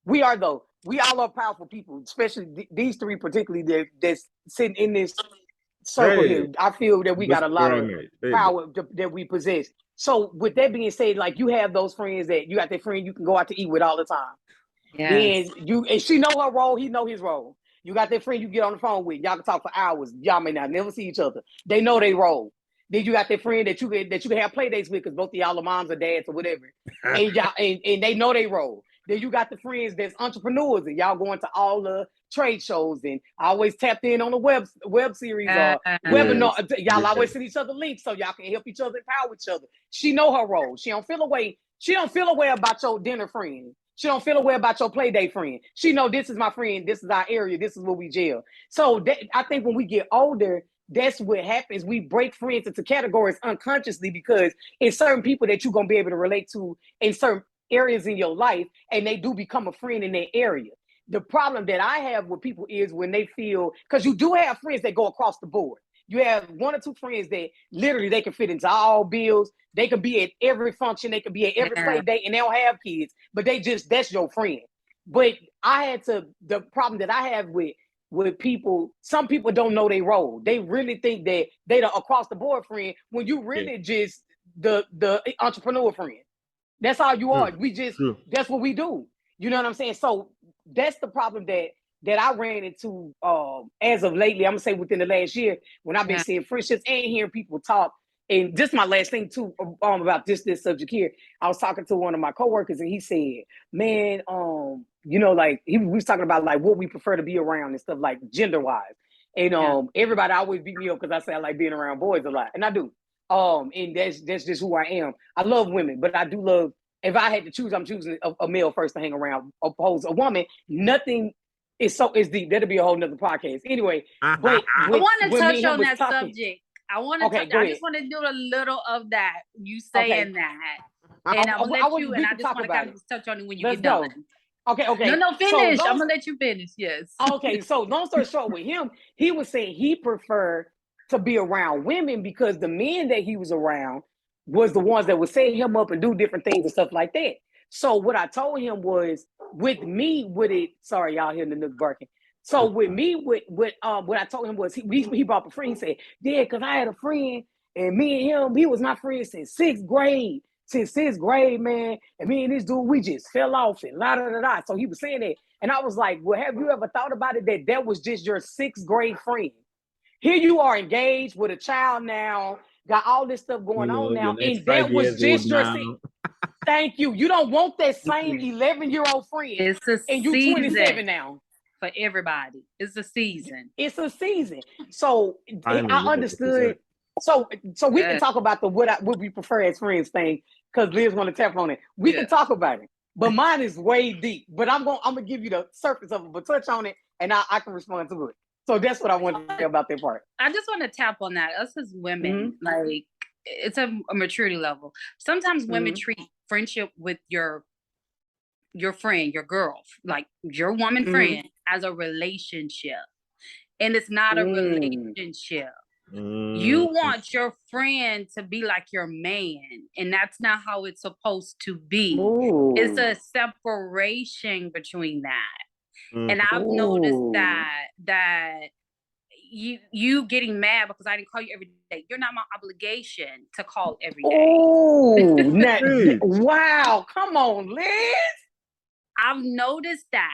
S1: We are though. We all are powerful people, especially these three particularly that's sitting in this circle here. I feel that we got a lot of power that we possess. So with that being said, like you have those friends that you got that friend you can go out to eat with all the time. Yes. Then and she know her role, he know his role. You got that friend you get on the phone with, y'all can talk for hours. Y'all may not never see each other. They know they role. Then you got that friend that you can have play dates with because both of y'all are moms or dads or whatever. And y'all and they know they role. Then you got the friends that's entrepreneurs and y'all going to all the trade shows and always tapped in on the web series or webinar. Y'all always send each other links so y'all can help each other, empower each other. She know her role. She don't feel away. She don't feel away about your dinner friend. She don't feel away about your play date friend. She know this is my friend. This is our area. This is where we jail. So I think when we get older, that's what happens. We break friends into categories unconsciously because it's certain people that you're going to be able to relate to in certain areas in your life, and they do become a friend in that area. The problem that I have with people is when they feel, because you do have friends that go across the board. You have one or two friends that literally they can fit into all bills. They can be at every function. They can be at every play date, and they don't have kids, but that's your friend. But the problem that I have with people, some people don't know their role. They really think that they the across the board friend when you really just the entrepreneur friend. That's all you are. We just that's what we do. You know what I'm saying? So that's the problem that I ran into as of lately. I'm gonna say within the last year when I've been seeing friendships and hearing people talk. And just my last thing too about this subject here. I was talking to one of my coworkers and he said, "Man, like we was talking about like what we prefer to be around and stuff like gender wise." And everybody always beat me up because I say I like being around boys a lot, and I do. And that's just who I am. I love women, but I do love. If I had to choose, I'm choosing a male first to hang around, opposed to a woman. Nothing is deep. That'll be a whole nother podcast. Anyway, but
S3: I want to touch on that subject. I want to. I just want to do a little of that. You saying that, and I'm gonna let you. And I just want to kind of touch on it when you get done.
S1: Okay.
S3: No, finish. I'm gonna let you finish. Yes.
S1: Okay. So long story short, with him, he was saying he preferred to be around women because the men that he was around was the ones that would set him up and do different things and stuff like that. So what I told him was, with me, sorry, y'all hearing the nook barking. So with me, what I told him was he brought up a friend. He said, "Yeah, because I had a friend and me and him, he was my friend since sixth grade, man. And me and this dude, we just fell off and la da da da." So he was saying that, and I was like, "Well, have you ever thought about it that was just your sixth grade friend? Here you are engaged with a child now, got all this stuff going on now, and that was just your season." Thank you. You don't want that same 11-year-old friend.
S3: It's a
S1: and you 27 now.
S3: For everybody. It's a season.
S1: It's a season. So I understood. So we can talk about what we prefer as friends thing, because Liz want to tap on it. We can talk about it. But mine is way deep. But I'm gonna give you the surface of it, but touch on it and I can respond to it. So that's what I want to say about that part.
S3: I just want to tap on that. Us as women, like it's a maturity level. Sometimes women treat friendship with your friend, your girl, like your woman friend, as a relationship. And it's not a relationship. You want your friend to be like your man, and that's not how it's supposed to be. It's a separation between that. And I've noticed that you getting mad because I didn't call you every day. You're not my obligation to call every day.
S1: Wow, come on, Liz.
S3: I've noticed that.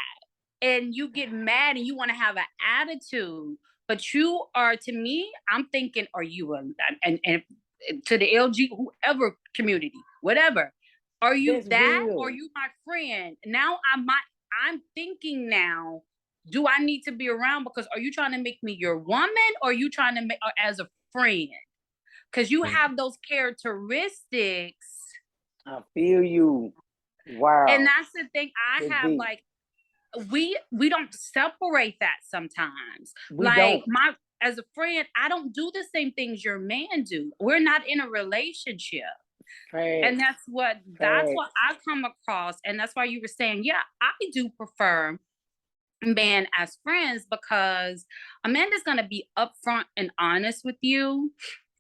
S3: And you get mad and you want to have an attitude, but you are, to me, I'm thinking, are you and to the LG, whoever community, whatever, are you that's that real. Or are you my friend? Now I'm thinking now, do I need to be around because are you trying to make me your woman or are you trying to make as a friend? Because you have those characteristics.
S1: I feel you. Wow.
S3: And that's the thing I have, like, we don't separate that sometimes. As a friend, I don't do the same things your man do. We're not in a relationship. Right. And that's what I come across. And that's why you were saying, yeah, I do prefer men as friends because a man is going to be upfront and honest with you.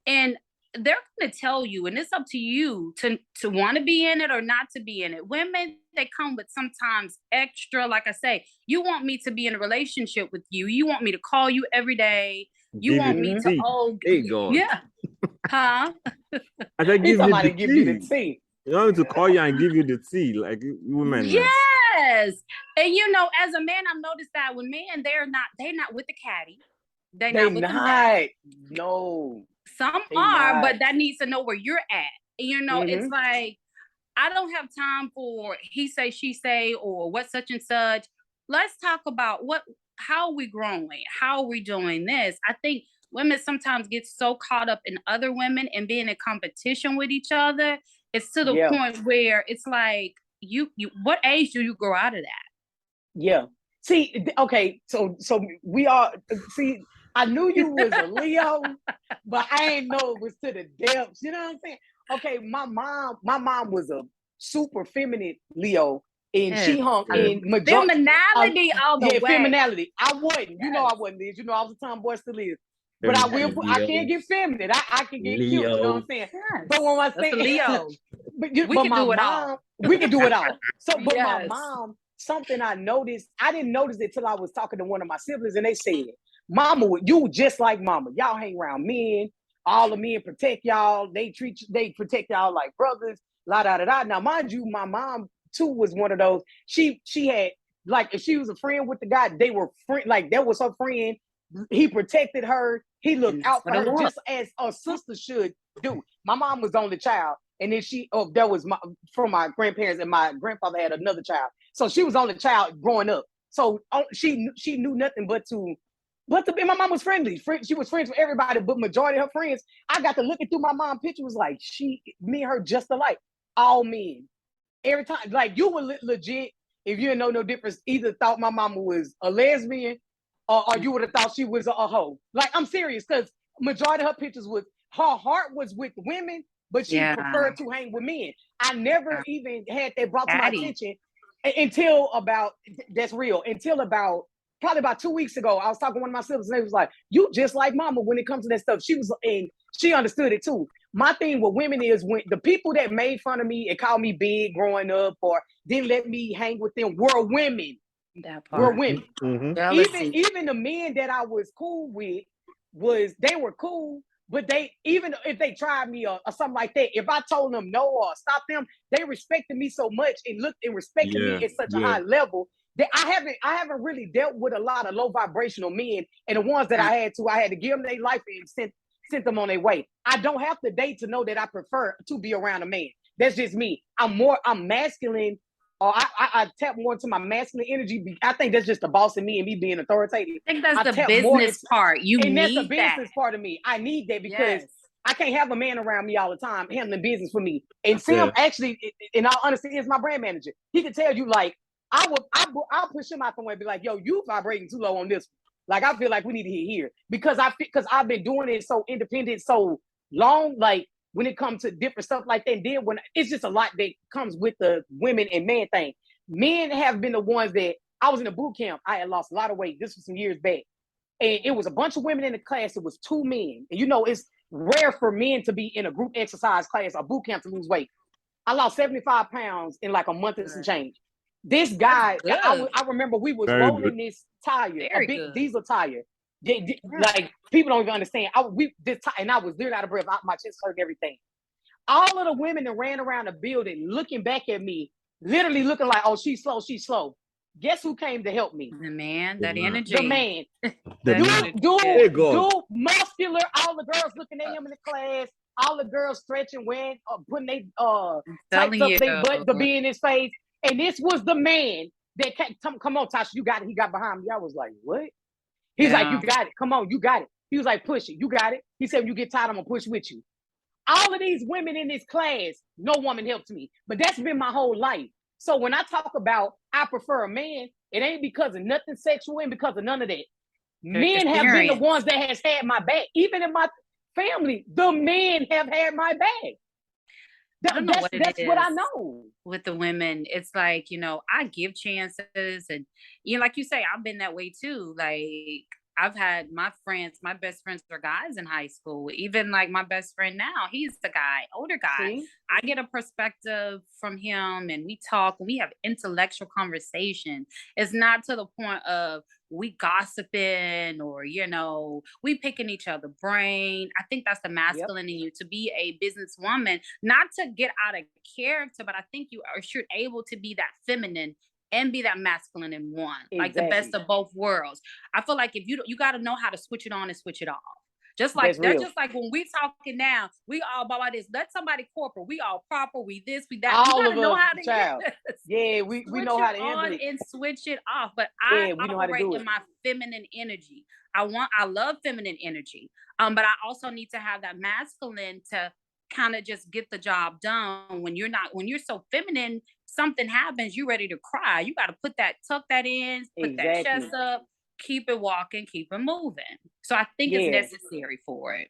S3: And they're going to tell you, and it's up to you to want to be in it or not to be in it. Women, they come with sometimes extra, like I say, you want me to be in a relationship with you. You want me to call you every day. You
S2: Give
S3: want
S2: you
S3: me
S2: the
S3: to,
S2: tea. Hey, God.
S3: yeah. Huh?
S2: I said,
S1: He's
S2: give you
S1: somebody
S2: the
S1: give you the
S2: tea.
S1: tea.
S2: You want me to call you and give you the tea, like women.
S3: Yes. And you know, as a man, I've noticed that when men, they're not with the caddy. They're
S1: They
S3: not with
S1: not. No.
S3: Some
S1: They
S3: are,
S1: not.
S3: but that needs to know where you're at. You know, it's
S1: Mhm.
S3: like, I don't have time for he say, she say, or what such and such. Let's talk about how are we growing? How are we doing this? I think women sometimes get so caught up in other women and being in competition with each other. It's to the
S1: Yeah.
S3: point where it's like, you what age do you grow out of that?
S1: Yeah. See, okay, so we are, see, I knew you was a Leo, but I ain't know it was to the depths. You know what I'm saying? Okay, my mom was a super feminine Leo, and
S3: Yes.
S1: she hung in majority.
S3: Femininity all the way.
S1: Femininity. I wasn't. You know
S3: Yes.
S1: I wasn't, Liz. You know I was a tomboy, still is. But I will. I can't get feminine. I can get cute. You know what I'm saying?
S3: Yes.
S1: But when I
S3: That's
S1: say
S3: a Leo.
S1: but
S3: We can
S1: my
S3: do it
S1: mom,
S3: all.
S1: we can do it all. So, but my
S3: Yes.
S1: mom, something I noticed, I didn't notice it till I was talking to one of my siblings, and they said, "Mama, you just like mama. Y'all hang around men. All the men protect y'all. They protect y'all like brothers. La da da da." Now, mind you, my mom too was one of those. She had, like, if she was a friend with the guy, they were friend. Like, that was her friend. He protected her. He looked out for her just as a sister should do. My mom was the only child. And then that was from my grandparents, and my grandfather had another child. So she was only child growing up. So she knew nothing but to be. My mom was friendly. She was friends with everybody, but majority of her friends, I got to looking through my mom's picture, was like, me and her just alike. All men. Every time, like, you were legit, if you didn't know no difference, either thought my mama was a lesbian, or you would have thought she was a hoe. Like, I'm serious, because majority of her pictures was, her heart was with women, but she preferred to hang with men. I never even had that brought to my attention until about, that's real, until about, probably about 2 weeks ago. I was talking to one of my siblings, and they was like, "You just like mama when it comes to that stuff." She understood it too. My thing with women is, when the people that made fun of me and called me big growing up, or didn't let me hang with them, were women. Were women.
S2: Mm-hmm.
S1: Even the men that I was cool with, they were cool, but they, even if they tried me or something like that, if I told them no or stop them, they respected me so much and looked and respected me at such a high level that I haven't really dealt with a lot of low vibrational men, and the ones that I had to give them their life and sent them on their way. I don't have to date to know that I prefer to be around a man. That's just me. I'm masculine, or I tap more into my masculine energy. I think that's just the boss in me and me being authoritative.
S3: I think that's the business part.
S1: And that's the business part of me. I need that, because I can't have a man around me all the time handling business for me. And Sam, actually, in all honesty, is my brand manager. He can tell you, like, I'll push him out the way and be like, "Yo, you vibrating too low on this one. Like, I feel like we need to hit here," because I've been doing it so independent so long. Like, when it comes to different stuff like that, and then when it's just a lot that comes with the women and man thing. Men have been the ones that, I was in a boot camp. I had lost a lot of weight. This was some years back. And it was a bunch of women in the class. It was 2 men. And it's rare for men to be in a group exercise class or boot camp to lose weight. I lost 75 pounds in like a month and some change. This guy, I remember we was rolling this tire, a big diesel tire. Like, people don't even understand. And I was literally out of breath. My chest hurt and everything. All of the women that ran around the building looking back at me, literally looking like, "Oh, she's slow, she's slow." Guess who came to help me?
S3: The man, that energy.
S1: The man. Dude, muscular. All the girls looking at him in the class. All the girls stretching, putting their tights up their butt to be in his face. And this was the man that come on, Tasha, you got it. He got behind me. I was like, "What?" He's like, "You got it. Come on, you got it." He was like, "Push it. You got it." He said, "When you get tired, I'm gonna push with you." All of these women in this class, no woman helped me. But that's been my whole life. So when I talk about I prefer a man, it ain't because of nothing sexual and because of none of that. Men have been the ones that has had my back. Even in my family, the men have had my back. That's what I know.
S3: With the women, it's like, I give chances, and like you say, I've been that way too. Like, I've had my best friends are guys in high school. Even like my best friend now, he's the guy, older guy.
S1: See?
S3: I get a perspective from him and we talk and we have intellectual conversation. It's not to the point of we gossiping or, we picking each other brain. I think that's the masculine in you, to be a businesswoman, not to get out of character, but I think you are able to be that feminine and be that masculine in one, like the best of both worlds. I feel like if you got to know how to switch it on and switch it off. Just like that's just like when we talking now, we all about this. Let somebody corporate. We all proper. We this. We that.
S1: All
S3: you gotta know how to
S1: child.
S3: get this.
S1: Yeah, we know how to handle it
S3: and switch it off. But I operate in my feminine energy. I love feminine energy. But I also need to have that masculine to kind of just get the job done. When you're so feminine, something happens, you ready to cry. You got to tuck that in, put that chest up, keep it walking, keep it moving. So I think it's necessary for it.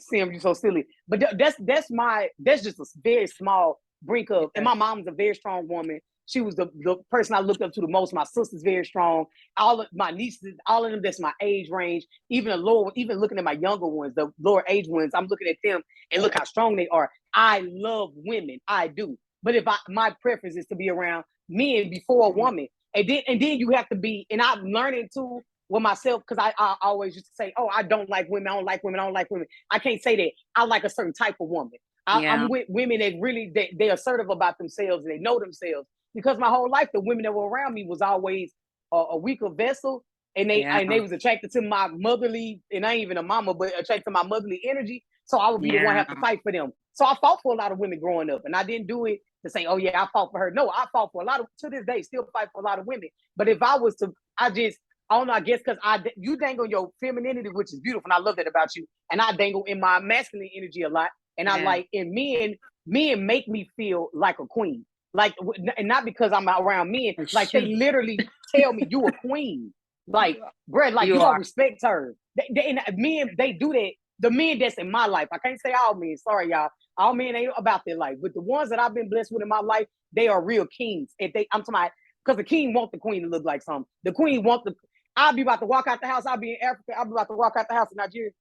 S1: Sam, you're so silly. But that's just a very small brink of, and my mom's a very strong woman. She was the person I looked up to the most. My sister's very strong. All of my nieces, all of them, that's my age range. Even looking at my younger ones, the lower age ones, I'm looking at them and look how strong they are. I love women. I do. But my preference is to be around men before a woman. And then you have to be, and I'm learning too with myself, because I always used to say, oh, I don't like women. I don't like women. I don't like women. I can't say that. I like a certain type of woman. I'm with women that really, they're assertive about themselves and they know themselves. Because my whole life, the women that were around me was always a weaker vessel, and they was attracted to my motherly, and I ain't even a mama, but attracted to my motherly energy. So I would be the one have to fight for them. So I fought for a lot of women growing up, and I didn't do it to say, oh yeah, I fought for her. No, I fought for to this day, still fight for a lot of women. But if I was to, I don't know, I guess because you dangle your femininity, which is beautiful, and I love that about you, and I dangle in my masculine energy a lot, and I like, and men make me feel like a queen. Like, and not because I'm around men, like they literally tell me you a queen. Like, Brad, like you don't respect her. Men, they do that. The men that's in my life, I can't say all men. Sorry, y'all. All men ain't about their life. But the ones that I've been blessed with in my life, they are real kings. I'm talking about, because the king want the queen to look like something. The queen want I'll be about to walk out the house. I'll be in Africa. I'll be about to walk out the house in Nigeria.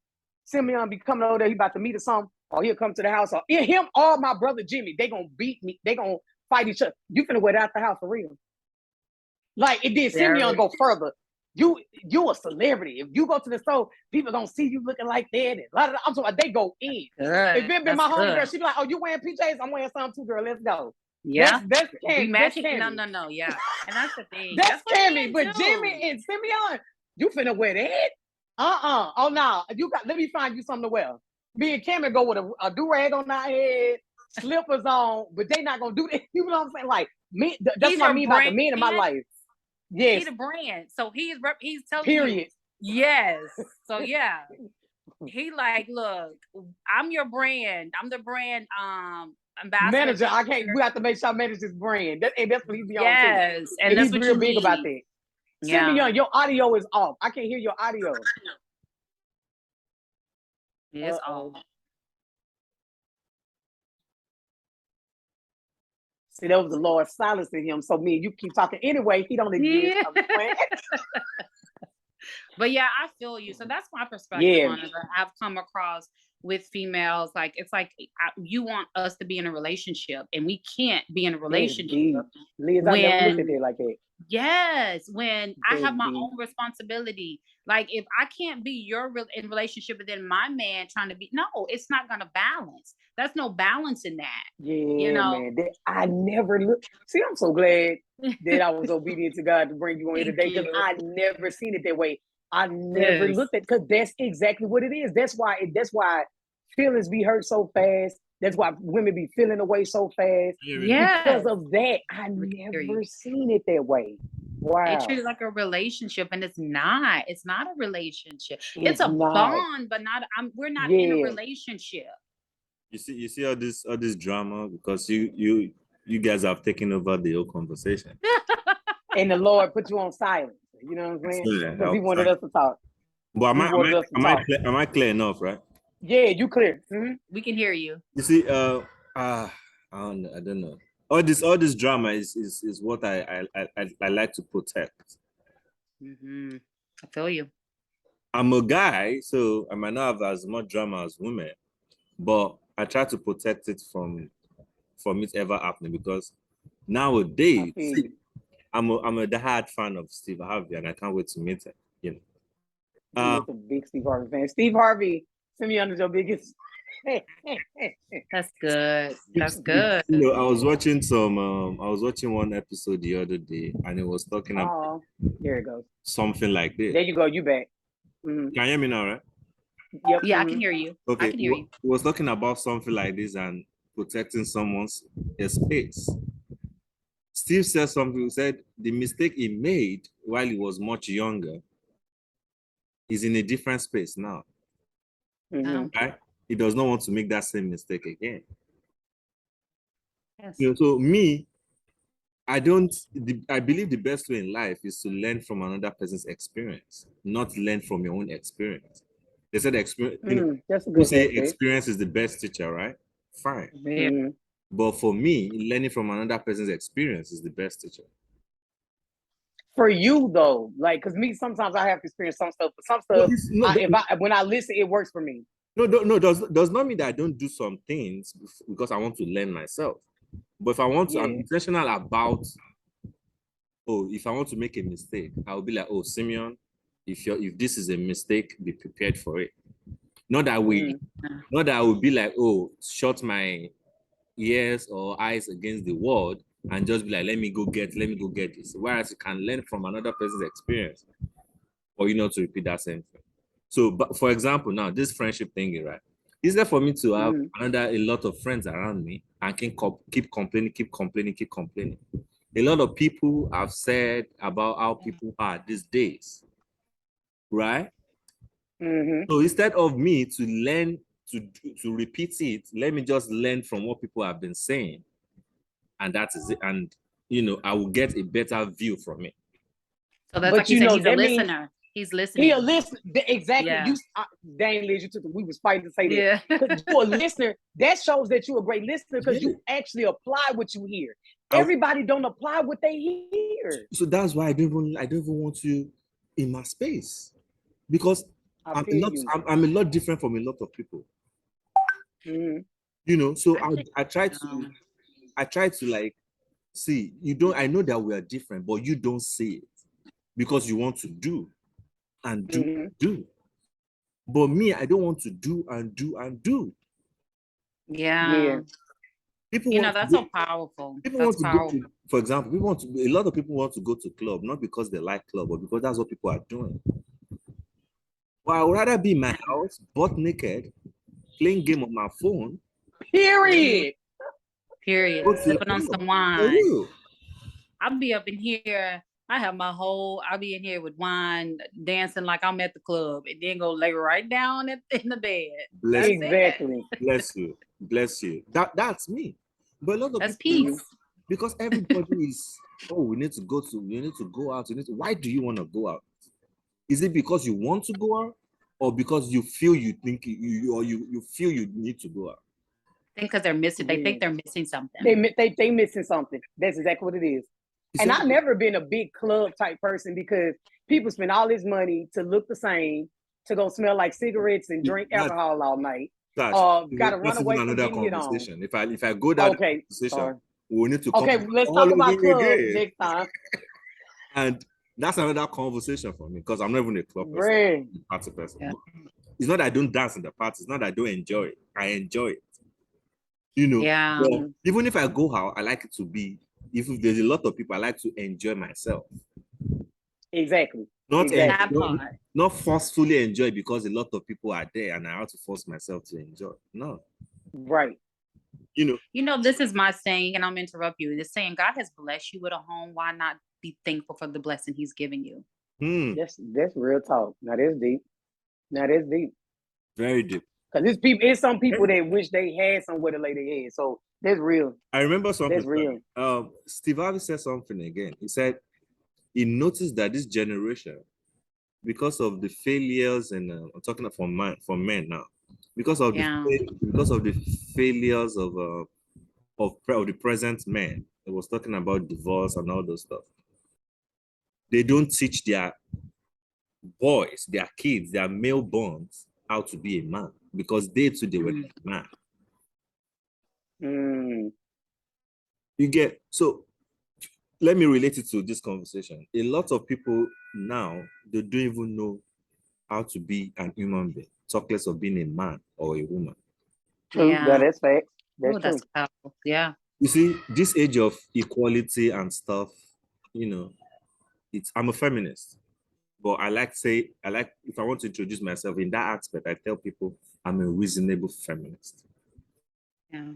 S1: Simmy be coming over there. He about to meet or something. Or he'll come to the house. Or him or my brother Jimmy, they gonna beat me. They gonna fight each other. You finna wait out the house for real. Like, it did Simeon go further. You a celebrity. If you go to the store, people don't see you looking like that. And I'm talking about, they go in. If it been my homegirl, she be like, oh, you wearing PJs? I'm wearing some too, girl. Let's go.
S3: Yeah.
S1: That's Cammy.
S3: No. Yeah. And that's the thing.
S1: That's Cammy. But Jimmy and Simeon, you finna wear that? Oh, no. Let me find you something to wear. Me and Cammy go with a do-rag on our head, slippers on, but they not gonna do that. You know what I'm saying? Like, me, that's what I mean about the men in my life. Yes.
S3: He's a brand. So he's telling
S1: Period.
S3: you. Yes. So yeah. He like, look, I'm your brand. I'm the brand ambassador.
S1: Manager. We have to make sure I manage this brand. That's what he's on.
S3: Yes. And that's
S1: he's
S3: what
S1: real big about that.
S3: Yeah.
S1: Simeon, your audio is off. I can't hear your audio.
S3: It's off.
S1: See, that was the Lord silencing him. So me and you keep talking anyway. He don't exist.
S3: Yeah. But yeah, I feel you. So that's my perspective on it. I've come across with females, like, it's like you want us to be in a relationship, and we can't be in a relationship.
S1: Liz, I never looked at it like that.
S3: Yes, when I have my own responsibility. Like, if I can't be in relationship, and then my man trying to be, no, it's not gonna balance. There's no balance in that.
S1: Yeah, man. I never looked. See, I'm so glad that I was obedient to God to bring you on here today, because I never seen it that way. I never looked at, because that's exactly what it is. That's why feelings be hurt so fast. That's why women be feeling away so fast.
S3: Yeah.
S1: Because of that, I never seen it that way. Wow.
S3: They treat it like a relationship, and it's not. It's not a relationship. It's a bond, but we're not in a relationship.
S2: You see all this drama, because you guys have taken over the whole conversation.
S1: And the Lord put you on silence. You know what I'm saying? Because He wanted us to talk.
S2: But am I clear enough, right?
S1: Yeah, you clear. Mm-hmm.
S3: We can hear you.
S2: You see, I don't know. All this drama is what I like to protect.
S3: Mm-hmm. I feel you.
S2: I'm a guy, so I might not have as much drama as women, but I try to protect it from it ever happening, because nowadays I'm a diehard fan of Steve Harvey, and I can't wait to meet him. You know,
S1: I'm a big Steve Harvey fan. Steve Harvey, Simmy is your biggest.
S3: That's good. That's good.
S2: You know, I was watching one episode the other day, and it was talking about
S1: there it goes.
S2: Something like this.
S1: There you go. You back.
S2: Can you hear me now, right?
S1: Yep.
S3: Yeah, I can hear you.
S2: Okay.
S3: I can hear you.
S2: It was talking about something like this and protecting someone's space. Steve said something. He said the mistake he made while he was much younger is in a different space now. Right? He does not want to make that same mistake again.
S3: Yes.
S2: You know, so me, I believe the best way in life is to learn from another person's experience, not learn from your own experience. They said experience.
S1: That's a good
S2: say experience is the best teacher, right? Fine. But for me, learning from another person's experience is the best teacher.
S1: For you though, like, because me, sometimes I have to experience some stuff, but some stuff, when I listen, it works for me.
S2: No, does not mean that I don't do some things because I want to learn myself. But if I want to, I'm intentional about, if I want to make a mistake, I'll be like, Simeon, if this is a mistake, be prepared for it. Not that I would be like, shut my ears or eyes against the wall and just be like, let me go get this. Whereas you can learn from another person's experience, or not to repeat that same thing. So, but for example, now this friendship thing, right? Is there for me to have a lot of friends around me and can keep complaining? A lot of people have said about how people are these days, right? So instead of me to learn to repeat it, let me just learn from what people have been saying, and that is it. And I will get a better view from it. So
S3: that's like you said, he's a listener. He's listening.
S1: He a listener. Exactly. Yeah. Dang, Liz, we was fighting to say that.
S3: Yeah.
S1: You a listener. That shows that you're a great listener because you actually apply what you hear. Everybody don't apply what they hear.
S2: So that's why I don't even want you in my space, because I'm a lot different from a lot of people. So I try to like, see, I know that we are different, but you don't say it because you want to do and do. But me, I don't want to do and do.
S3: Yeah.
S2: People
S3: that's so powerful.
S2: That's powerful. For example, a lot of people want to go to club, not because they like club, but because that's what people are doing. But I would rather be in my house, butt naked, playing game on my phone.
S1: Period.
S3: Sipping on some wine. I'll be up in here. I'll be in here with wine, dancing like I'm at the club, and then go lay right down in the bed.
S1: Exactly.
S2: Bless you. That's me. But a lot of
S3: that's peace.
S2: Because everybody is, we need to go out. Why do you want to go out? Is it because you want to go out, or because you feel you feel you need to go out?
S3: I think because they're missing. They think they're missing something.
S1: They missing something. That's exactly what it is. And I've never been a big club type person because people spend all this money to look the same, to go smell like cigarettes and drink alcohol all night. Got to run away from
S2: another conversation. If I go down conversation, we need to come.
S1: Okay, let's talk about clubs next time.
S2: And that's another conversation for me because I'm not even a club person, party person. Yeah. It's not that I don't dance in the party. It's not that I don't enjoy it. I enjoy it.
S3: Yeah.
S2: But even if I go out, I like it to be. If there's a lot of people, I like to enjoy myself.
S1: Exactly.
S2: Not forcefully enjoy because a lot of people are there and I have to force myself to enjoy. No.
S1: Right.
S3: This is my saying, and I'm gonna interrupt you. It's saying God has blessed you with a home. Why not be thankful for the blessing He's giving you?
S1: That's real talk. Now that's deep.
S2: Very deep.
S1: Because it's some people that wish they had somewhere to lay their head. So that's real.
S2: I remember something.
S1: That's real.
S2: Steve Harvey said something again. He said he noticed that this generation, because of the failures, and I'm talking for men now, because of the failures of the present men. It was talking about divorce and all those stuff. They don't teach their boys, their kids, their male bonds, how to be a man, because they too, they were a man. You get, so let me relate it to this conversation. A lot of people now, they don't even know how to be an human being, talk less of being a man or a woman.
S1: True,
S3: Yeah.
S1: that's fact. That's
S3: Oh,
S1: true.
S3: that's powerful. Yeah.
S2: You see, this age of equality and stuff, you know, I'm a feminist, but I like if I want to introduce myself in that aspect, I tell people I'm a reasonable feminist.
S3: Yeah.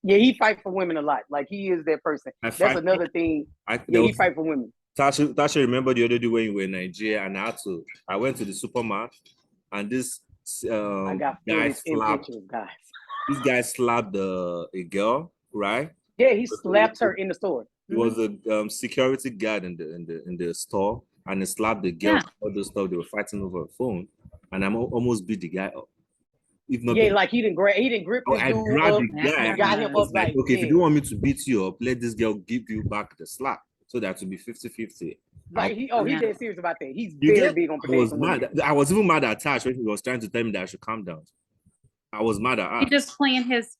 S1: Yeah, he fight for women a lot. Like he is that person. That's another thing. He fight for women.
S2: Tasha, remember the other day when you were in Nigeria and I went to the supermarket and this
S1: I got
S2: guy
S1: slapped.
S2: This guy slapped a girl, right?
S1: Yeah, he slapped her in the store.
S2: It was a security guard in the store, and he slapped the girl. All those stuff, they were fighting over a phone, and I almost beat the guy up. If not,
S1: like he didn't grip this
S2: I
S1: dude
S2: grabbed
S1: up,
S2: the guy.
S1: got him up
S2: like, okay, if you don't want me to beat you up, let this girl give you back the slap, so that to be 50-50.
S1: Like he's dead serious about that. He's very big on protecting women.
S2: I was even mad at Tash when he was trying to tell me that I should calm down. I was mad at her.
S3: He's just playing his.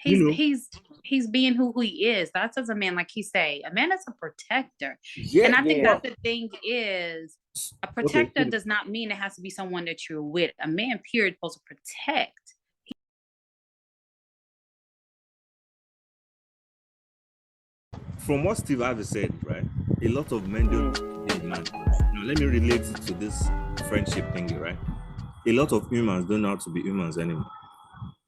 S3: He's being who he is. That's as a man, like he say, a man is a protector. Yeah, and I think that's the thing is, a protector does not mean it has to be someone that you're with. A man, period, is supposed to protect.
S2: From what Steve Harvey said, right? A lot of men don't be a man. Now let me relate it to this friendship thingy, right? A lot of humans don't know how to be humans anymore.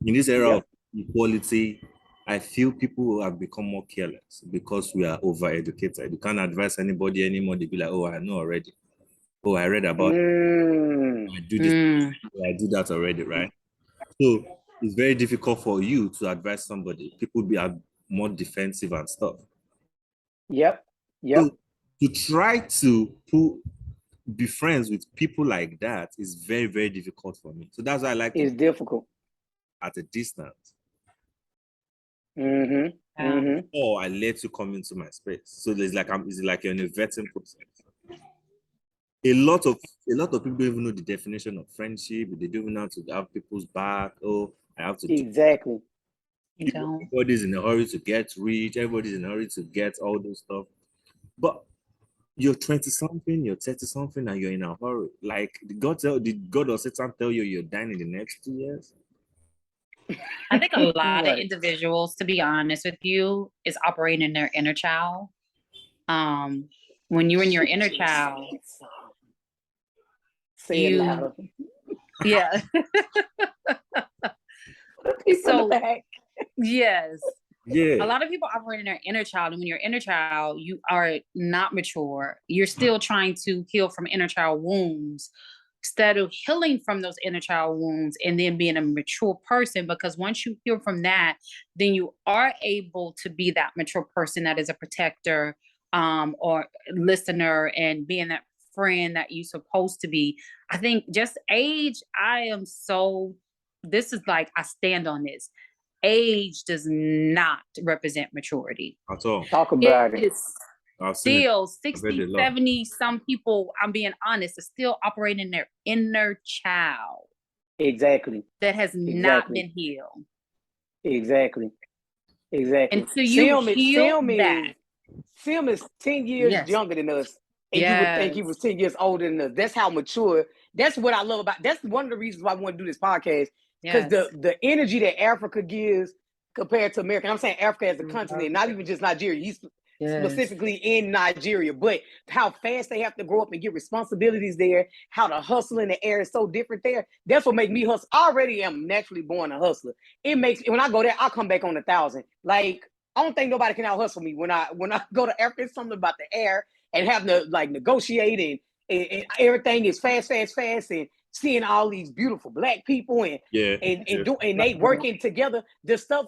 S2: In this era of equality, I feel people have become more careless because we are overeducated. You can't advise anybody anymore. They be like, oh, I know already. Oh, I read about it. I do this. I do that already, right? So it's very difficult for you to advise somebody. People are more defensive and stuff.
S1: Yep.
S2: So to try to be friends with people like that is very, very difficult for me. So that's why I like
S1: it's difficult
S2: at a distance.
S1: Mm-hmm.
S2: Or I let you come into my space. So it's like an vetting process. A lot of people don't even know the definition of friendship. They don't even know how to have people's back. Oh, I have to
S1: exactly.
S2: Everybody's in a hurry to get rich. Everybody's in a hurry to get all those stuff. But you're 20-something, you're 30-something, and you're in a hurry. Like, did God or Satan tell you you're dying in the next 2 years?
S3: I think a lot of individuals, to be honest with you, is operating in their inner child. When you're in your inner child,
S1: say it louder.
S3: Yeah. So, yes.
S2: Yeah.
S3: A lot of people operate in their inner child, and when you're inner child, you are not mature. You're still trying to heal from inner child wounds instead of healing from those inner child wounds and then being a mature person. Because once you heal from that, then you are able to be that mature person that is a protector or listener and being that friend that you're supposed to be. I think just age, this is like, I stand on this. Age does not represent maturity.
S2: At all.
S1: Talk about it.
S3: Still 60, 70, some people, I'm being honest, are still operating their inner child.
S1: Exactly.
S3: That has not been healed.
S1: Exactly.
S3: And so you heal that.
S1: Sim is 10 years younger than us. And you would think he was 10 years older than us. That's how mature. That's what I love about. That's one of the reasons why I want to do this podcast. Because the energy that Africa gives compared to America, I'm saying Africa as a continent, not even just Nigeria. He's specifically in Nigeria, but how fast they have to grow up and get responsibilities there, how the hustle in the air is so different there. That's what makes me hustle. I already am naturally born a hustler. It makes, when I go there, I'll come back on 1,000. Like, I don't think nobody can out hustle me when I go to Africa. It's something about the air and having to like negotiate and everything is fast, and seeing all these beautiful black people and they working together. The stuff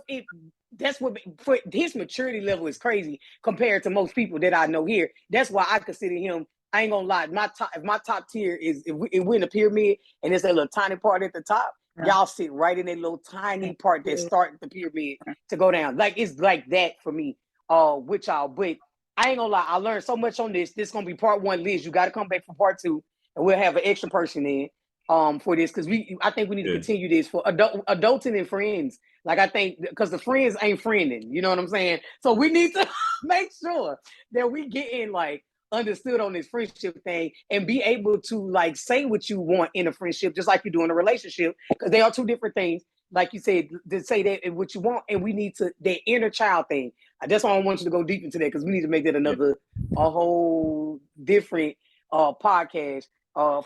S1: that's what for his maturity level is crazy compared to most people that I know here. That's why I consider him. I ain't gonna lie. If my top tier is if we're in the pyramid and there's a little tiny part at the top, y'all sit right in that little tiny part that start the pyramid to go down. Like it's like that for me. With y'all, but I ain't gonna lie, I learned so much on this. This is gonna be part one, Liz. You gotta come back for part two, and we'll have an extra person in for this because I think we need to continue this for adulting and friends. Like I think because the friends ain't friending, you know what I'm saying? So we need to make sure that we get in like understood on this friendship thing and be able to like say what you want in a friendship, just like you do in a relationship, because they are two different things. Like you said, to say that and what you want, and we need to that inner child thing. That's why I want you to go deep into that because we need to make that a whole different podcast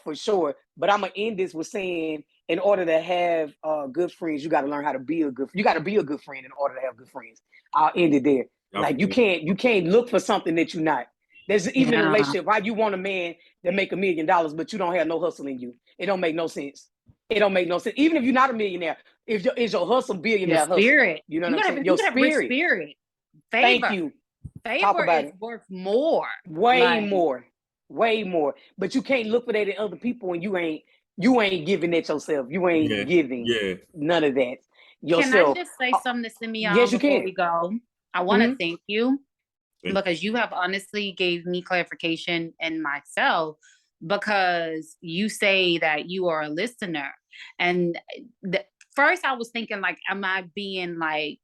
S1: for sure. But I'm gonna end this with saying, in order to have good friends, you got to learn how to be a good. You got to be a good friend in order to have good friends. I'll end it there. Like you can't look for something that you're not. There's even in a relationship, why you want a man that make $1 million, but you don't have no hustle in you. It don't make no sense. It don't make no sense. Even if you're not a millionaire, if is your hustle billionaire
S3: your spirit,
S1: hustle, you know what I'm saying? Your
S3: spirit. Favor.
S1: Thank you.
S3: Favor is worth more.
S1: Way more. But you can't look for that in other people and you ain't giving it yourself. You ain't giving none of that yourself.
S3: Can I just say something to Simmy before we go? I want to thank you because you have honestly gave me clarification in myself, because you say that you are a listener. And first I was thinking like, am I being like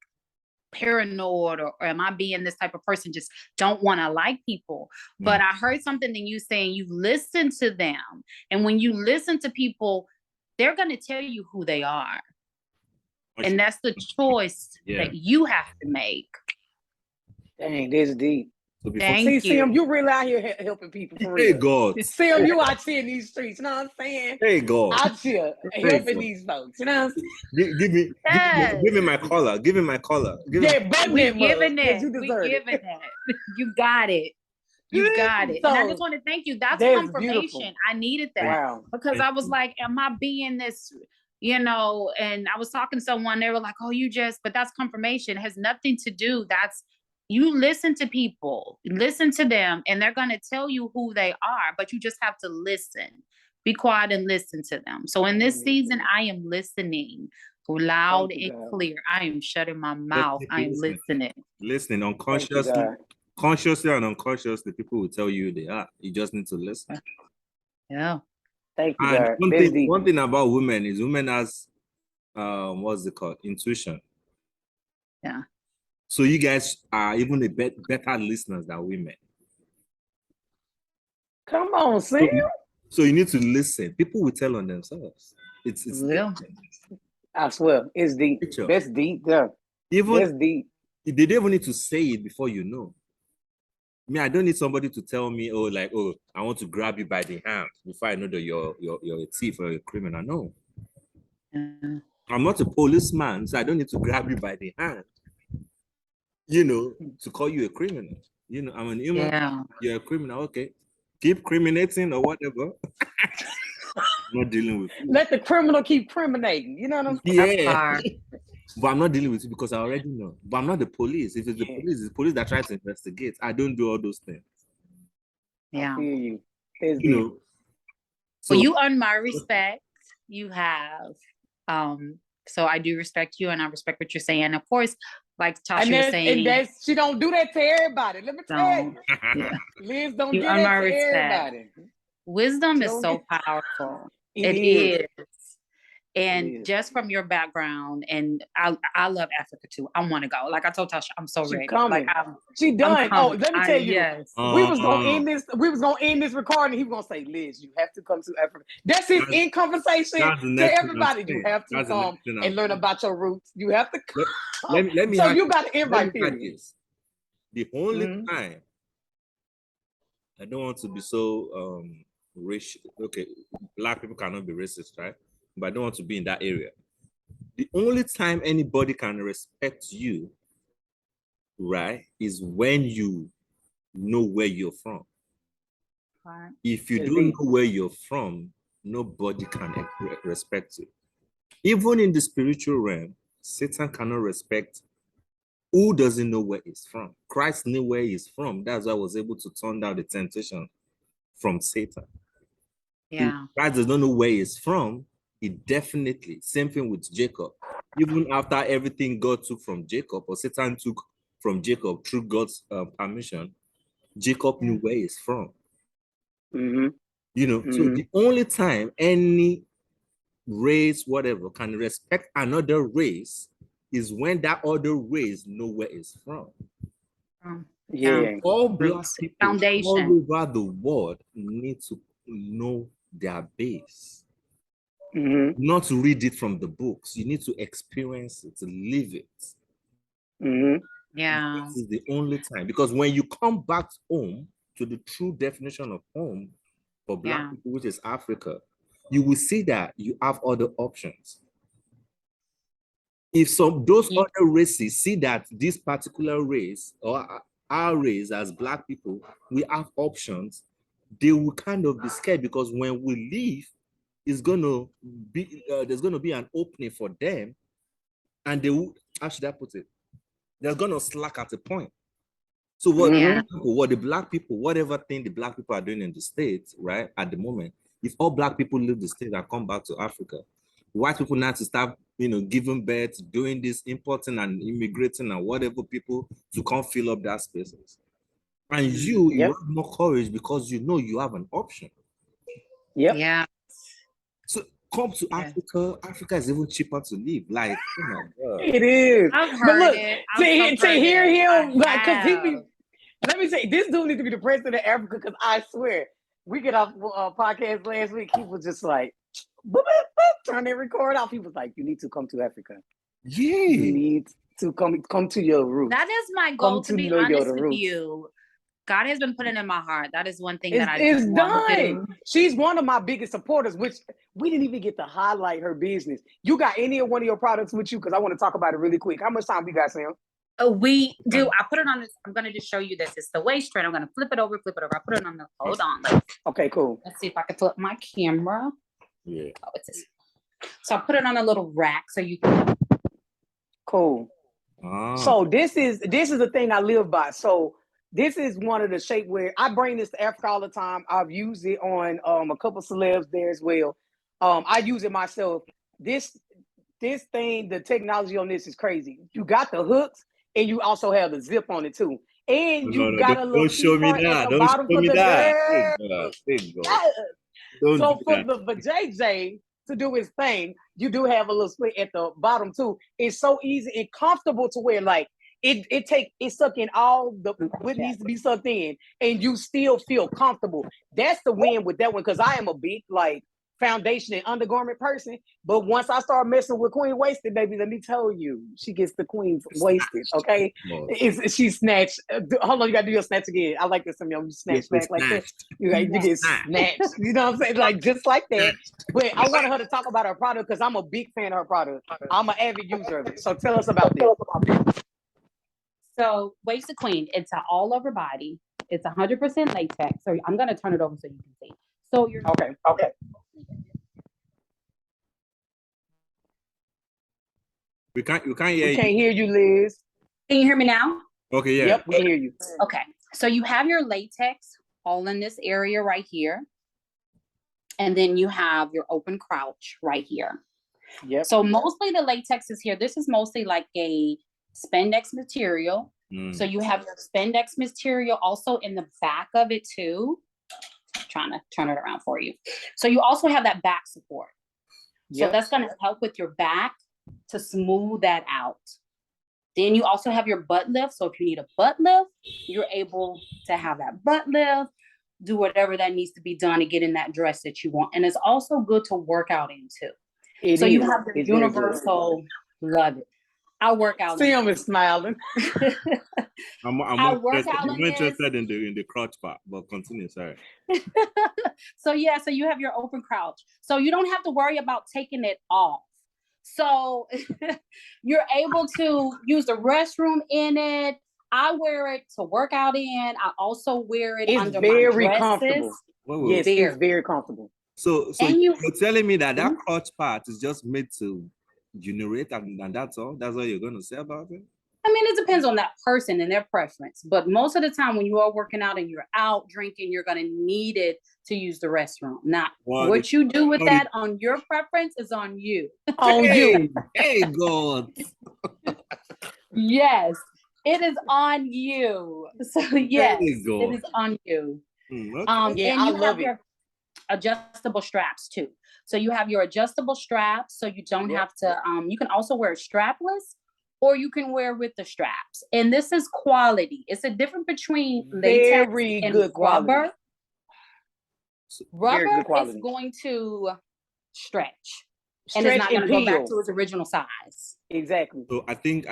S3: paranoid or am I being this type of person just don't want to like people? But I heard something in you saying you listen to them, and when you listen to people, they're going to tell you who they are, and that's the choice that you have to make.
S1: Dang, this is deep.
S3: Thank you.
S1: Sim, you really out here helping people for real.
S2: Hey God,
S1: Sim, you out here in these streets. You know what I'm saying?
S2: Hey God,
S1: out here helping these folks. You know what I'm saying?
S2: Give me my collar. Give me my collar.
S3: We giving it. You got it. You got it. So, and I just want to thank you. That's confirmation. Beautiful. I needed that because I was like, am I being this? You know, and I was talking to someone, they were like, oh, but that's confirmation. It has nothing to do. You listen to people, listen to them, and they're going to tell you who they are, but you just have to listen. Be quiet and listen to them. So in this season, I am listening loud and clear. I am shutting my mouth. I am listening.
S2: Listening consciously and unconsciously, people will tell you who they are. You just need to listen.
S1: Yeah. Thank you,
S2: and one thing about women is women has, what's it called? Intuition.
S3: Yeah.
S2: So you guys are even better listeners than women.
S1: Come on, Sam.
S2: So you need to listen. People will tell on themselves. It's
S1: I swear, it's deep. That's deep, yeah. That's deep.
S2: They don't even need to say it before you know. I don't need somebody to tell me, I want to grab you by the hand before I know that you're a thief or a criminal. No. I'm not a policeman, so I don't need to grab you by the hand. To call you a criminal. I'm an human. Yeah. You're a criminal. Okay. Keep criminating or whatever. I'm not dealing with you.
S1: Let the criminal keep criminating. You know what I'm saying?
S2: Yeah. But I'm not dealing with you because I already know. But I'm not the police. If it's the police, it's the police that tries to investigate. I don't do all those things.
S3: Yeah.
S1: I feel
S3: you. So you earn my respect. You have. So I do respect you and I respect what you're saying. And of course, like Tasha was saying.
S1: And she don't do that to everybody. Let me tell you. Yeah. Liz don't do that to everybody.
S3: Wisdom is so powerful. It is. And just from your background, and I love Africa too. I want to go. Like I told Tasha, I'm so ready.
S1: Coming.
S3: Like
S1: she done. Oh, let me tell you. Yes. We was gonna end this. We was gonna end this recording. He was gonna say, "Liz, you have to come to Africa." That's his end conversation to everybody. You have to come and learn about your roots. You have to come.
S2: Let me
S1: so you got to invite people.
S2: The only time I don't want to be so racist. Okay, black people cannot be racist, right? But I don't want to be in that area. The only time anybody can respect you, right, is when you know where you're from. Right. If you don't know where you're from, nobody can respect you. Even in the spiritual realm, Satan cannot respect who doesn't know where he's from. Christ knew where he's from. That's why I was able to turn down the temptation from Satan.
S3: Yeah.
S2: If Christ does not know where he's from, he definitely, same thing with Jacob. Even after everything God took from Jacob, or Satan took from Jacob through God's permission,
S4: Jacob knew where he's from.
S1: Mm-hmm.
S4: You know, so the only time any race, whatever, can respect another race is when that other race know where it's from.
S1: Yeah.
S4: All Black people all
S3: Foundation.
S4: over the world need to know their base. Not to read it from the books. You need to experience it, to live it.
S3: Yeah.
S4: This is the only time. Because when you come back home to the true definition of home for Black people, which is Africa, you will see that you have other options. If those other races see that this particular race or our race as Black people, we have options, they will kind of be scared, because when we leave, it's gonna be there's gonna be an opening for them, and they will, how should I put it? They're gonna slack at a point. So what the Black people, whatever thing the Black people are doing in the States, right, at the moment, if all Black people leave the States and come back to Africa, white people now to start, giving birth, doing this, importing and immigrating and whatever people to come fill up that spaces. And you have more courage because you know you have an option.
S3: Yeah.
S4: So come to Africa. Africa is even cheaper to live. Like, oh my God.
S1: It is.
S3: I've heard
S1: but look,
S3: it.
S1: To hear him, like, because
S3: have.
S1: let me say, this dude needs to be the president of Africa, because I swear, we get off podcast last week, he was just like, boop, boop, boop, turn that record off. He was like, you need to come to Africa.
S4: Yeah.
S1: You need to come to your roots.
S3: That is my goal, to be honest with you. God has been putting in my heart. That is one thing that I
S1: it's
S3: want to
S1: done.
S3: do.
S1: She's one of my biggest supporters, which we didn't even get to highlight her business. You got any of one of your products with you? Because I want to talk about it really quick. How much time we got, Sam?
S3: We do. I put it on this. I'm going to just show you this. It's the waist train. I'm going to flip it over. I put it on the, hold on.
S1: Okay, cool.
S3: Let's see if I can flip my camera.
S4: Yeah.
S3: Oh, it's this. So I put it on a little rack so you can.
S1: Cool. So this is the thing I live by. So this is one of the shape where I bring this to Africa all the time. I've used it on a couple celebs there as well. I use it myself. This thing, the technology on this is crazy. You got the hooks and you also have the zip on it too. And you got a little
S4: don't show me that. Don't show me that.
S1: So for JJ to do his thing, you do have a little split at the bottom too. It's so easy and comfortable to wear. Like it suck in all the what needs to be sucked in, and you still feel comfortable. That's the win with that one, because I am a big foundation and undergarment person. But once I start messing with Queen Wasted, baby, let me tell you, she gets the Queen's wasted. Okay, she snatched. Hold on, you gotta do your snatch again. I like this. You snatch back like that. You get snatched. You know what I'm saying? Like just like that. But I wanted her to talk about her product because I'm a big fan of her product. I'm an avid user of it. So tell us about this.
S3: So Wasted Queen, it's an all over body. It's 100% latex. So I'm gonna turn it over so you can see. So you're
S1: okay.
S4: We can't hear
S1: we
S4: you.
S1: Can't hear you, Liz.
S3: Can you hear me now?
S4: Okay, yeah.
S1: Yep, we can hear you.
S3: Okay. So you have your latex all in this area right here. And then you have your open crouch right here.
S1: Yep.
S3: So mostly the latex is here. This is mostly like a spandex material. So you have your spandex material also in the back of it too. I'm trying to turn it around for you. So you also have that back support. So that's going to help with your back to smooth that out. Then you also have your butt lift. So if you need a butt lift, you're able to have that butt lift, do whatever that needs to be done to get in that dress that you want. And it's also good to work out in too. You have the universal, love it. I work out.
S1: Sam is smiling.
S4: I'm interested in the crotch part, but continue, sorry.
S3: So you have your open crouch. So you don't have to worry about taking it off. So you're able to use the restroom in it. I wear it to work out in. I also wear it under my dresses.
S1: Comfortable. Yes, it's very comfortable.
S4: So you're telling me that crotch part is just made to generate and that's all? That's all you're going to say about it?
S3: I mean, it depends on that person and their preference. But most of the time when you are working out and you're out drinking, you're going to need it to use the restroom. Not what you do with that on your preference is on you.
S1: On you.
S4: Hey, God.
S3: Yes. It is on you. So yes, it is on you.
S4: Okay.
S1: Yeah,
S3: and
S1: I
S3: you
S1: love
S3: have your adjustable straps too. So you have your adjustable straps, so you don't have to. You can also wear strapless, or you can wear with the straps. And this is quality. It's a difference between latex
S1: Very
S3: and
S1: good quality.
S3: rubber.
S1: Very
S3: Rubber
S1: good quality.
S3: is going to stretch, and it's
S1: Stretch
S3: not going
S1: and
S3: to go back
S1: peel.
S3: to its original size.
S1: Exactly.
S4: So I think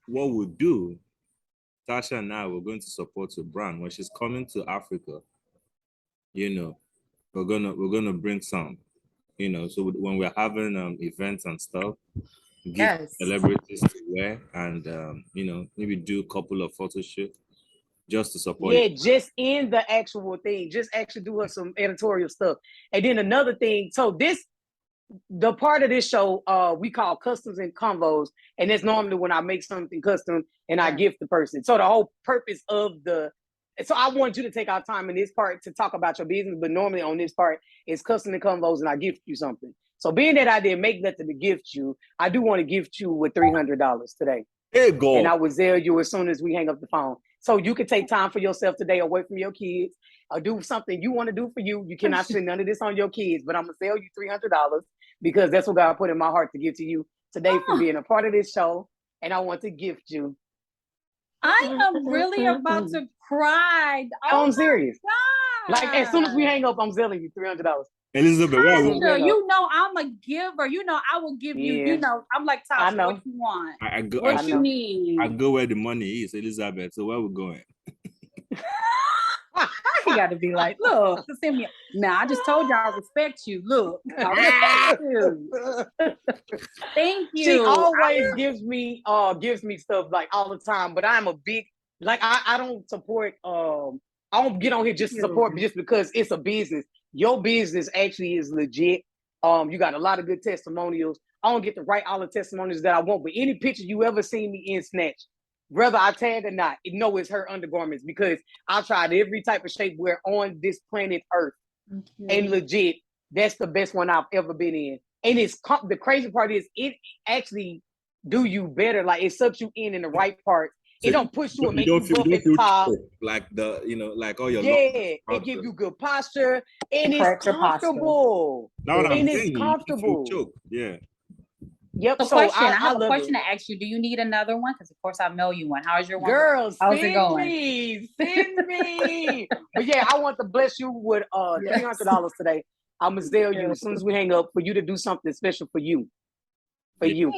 S4: what we'll do, Tasha and I, we're going to support your brand when she's coming to Africa. You know, we're gonna bring some. You know, so when we're having events and stuff, give celebrities to wear, and you know, maybe do a couple of photo shoots just to support.
S1: Yeah, just in the actual thing, just actually do some editorial stuff. And then another thing, so the part of this show we call customs and convos, and it's normally when I make something custom and I gift the person. So the whole purpose of so I want you to take our time in this part to talk about your business, but normally on this part is custom and convos, and I gift you something. So being that I didn't make nothing to gift you, I do want to gift you with $300 today.
S4: Hey, go.
S1: And I will tell you as soon as we hang up the phone. So you can take time for yourself today away from your kids, or do something you want to do for you. You cannot spend none of this on your kids, but I'm going to sell you $300 because that's what God put in my heart to give to you today for being a part of this show. And I want to gift you.
S3: I am really about to cry.
S1: I'm serious.
S3: God.
S1: Like, as soon as we hang up, I'm selling you $300.
S4: Elizabeth,
S3: Tasha, you know I'm a giver. You know I will give you. You know I'm like Tasha. What you want? What you need?
S4: I go where the money is, Elizabeth. So where we going?
S3: You got to be like, look, send me. Now I just told you I respect you. Look, I respect you. Thank you.
S1: She always gives me stuff like all the time, but I'm a big I don't support. I don't get on here just to support just because it's a business. Your business actually is legit. You got a lot of good testimonials. I don't get to write all the testimonials that I want, but any picture you ever seen me in Snatch, whether I tag or not, it's her undergarments because I tried every type of shapewear on this planet Earth. And legit, that's the best one I've ever been in. And the crazy part is it actually do you better. Like it sucks you in the right part. It don't push you and make you buff at the top.
S4: Like like all your
S1: it gives you good posture and it's comfortable. And it's comfortable.
S4: Yeah.
S1: Yep.
S3: So I have a question to ask you. Do you need another one? Because of course I mail you one. How's your one?
S1: Girls,
S3: how's it going?
S1: Send me. But yeah, I want to bless you with $300 today. I'm gonna tell you as soon as we hang up for you to do something special for you.
S3: Thank you.